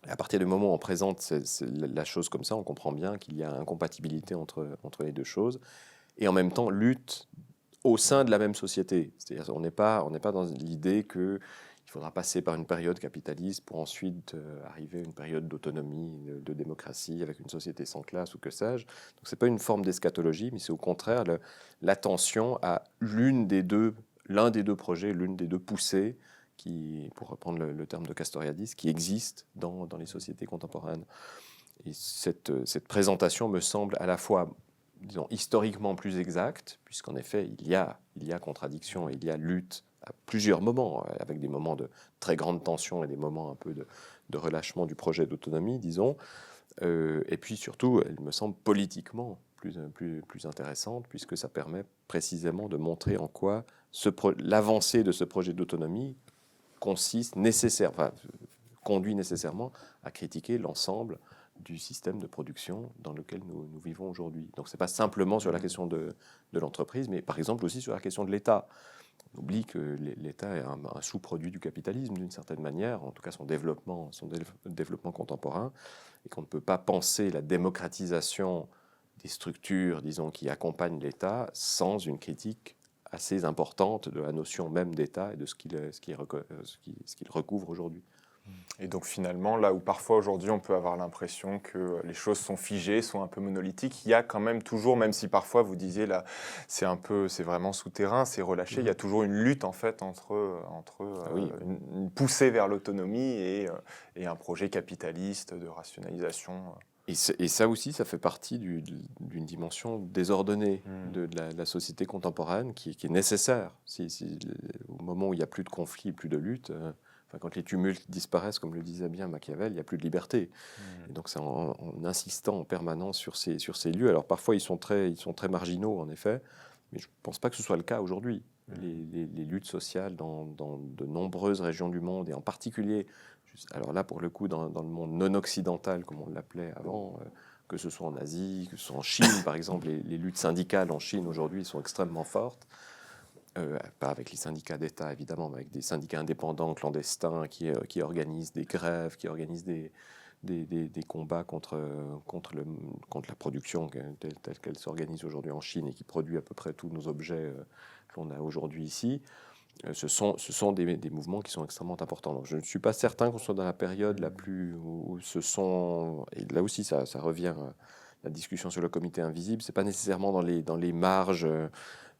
Et à partir du moment où on présente la chose comme ça, on comprend bien qu'il y a incompatibilité entre les deux choses et en même temps lutte au sein de la même société. C'est-à-dire on n'est pas dans l'idée qu'il faudra passer par une période capitaliste pour ensuite arriver à une période d'autonomie, de démocratie, avec une société sans classe ou que sais-je. Donc ce n'est pas une forme d'eschatologie, mais c'est au contraire l'attention à l'un des deux projets, l'une des deux poussées, qui, pour reprendre le terme de Castoriadis, qui existent dans les sociétés contemporaines. Et cette présentation me semble à la fois, disons, historiquement plus exacte, puisqu'en effet, il y a contradiction, il y a lutte à plusieurs moments, avec des moments de très grande tension et des moments un peu de relâchement du projet d'autonomie, disons. Et puis surtout, elle me semble politiquement plus intéressante, puisque ça permet précisément de montrer en quoi l'avancée de ce projet d'autonomie conduit nécessairement à critiquer l'ensemble du système de production dans lequel nous vivons aujourd'hui. Donc ce n'est pas simplement sur la question de l'entreprise, mais par exemple aussi sur la question de l'État. On oublie que l'État est un sous-produit du capitalisme d'une certaine manière, en tout cas son développement contemporain, et qu'on ne peut pas penser la démocratisation des structures, disons, qui accompagnent l'État sans une critique assez importante de la notion même d'État et de ce qu'il recouvre aujourd'hui. Et donc finalement, là où parfois aujourd'hui on peut avoir l'impression que les choses sont figées, sont un peu monolithiques, il y a quand même toujours, même si parfois vous disiez là, c'est vraiment souterrain, c'est relâché, il y a toujours une lutte en fait entre une poussée vers l'autonomie et un projet capitaliste de rationalisation. Et ça aussi, ça fait partie d'une dimension désordonnée de la société contemporaine qui est nécessaire. Au moment où il n'y a plus de conflits, plus de luttes, enfin, quand les tumultes disparaissent, comme le disait bien Machiavel, il n'y a plus de liberté. Et donc c'est en insistant en permanence sur ces lieux. Alors parfois ils sont très marginaux en effet, mais je ne pense pas que ce soit le cas aujourd'hui. Les luttes sociales dans de nombreuses régions du monde, et en particulier, alors là pour le coup dans le monde non occidental comme on l'appelait avant, que ce soit en Asie, que ce soit en Chine par exemple, les luttes syndicales en Chine aujourd'hui sont extrêmement fortes. Pas avec les syndicats d'État évidemment, mais avec des syndicats indépendants, clandestins, qui organisent des grèves, qui organisent des combats contre la production telle qu'elle s'organise aujourd'hui en Chine et qui produit à peu près tous nos objets qu'on a aujourd'hui ici. Ce sont des mouvements qui sont extrêmement importants. Donc je ne suis pas certain qu'on soit dans la période la plus où ce sont... Et là aussi, ça revient à la discussion sur le comité invisible. Ce n'est pas nécessairement dans les marges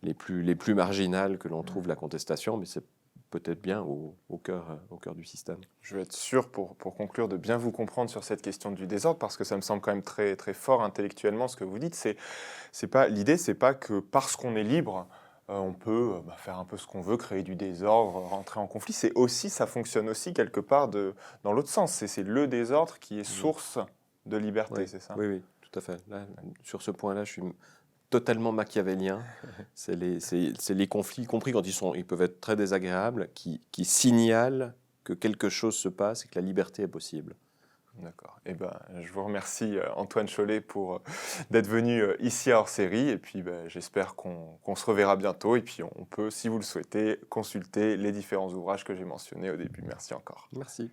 les plus marginales que l'on trouve la contestation, mais c'est peut-être bien au cœur du système. Je vais être sûr, pour conclure, de bien vous comprendre sur cette question du désordre, parce que ça me semble quand même très, très fort intellectuellement ce que vous dites. L'idée, c'est pas que parce qu'on est libre, on peut faire un peu ce qu'on veut, créer du désordre, rentrer en conflit. Ça fonctionne aussi quelque part dans l'autre sens. C'est le désordre qui est source de liberté, Oui. c'est ça? Oui, tout à fait. Là, sur ce point-là, je suis totalement machiavélien. C'est les conflits, y compris quand ils peuvent être très désagréables, qui signalent que quelque chose se passe et que la liberté est possible. D'accord. Je vous remercie, Antoine Chollet, d'être venu ici à Hors-Série. Et puis, j'espère qu'on se reverra bientôt. Et puis, on peut, si vous le souhaitez, consulter les différents ouvrages que j'ai mentionnés au début. Merci encore. Merci.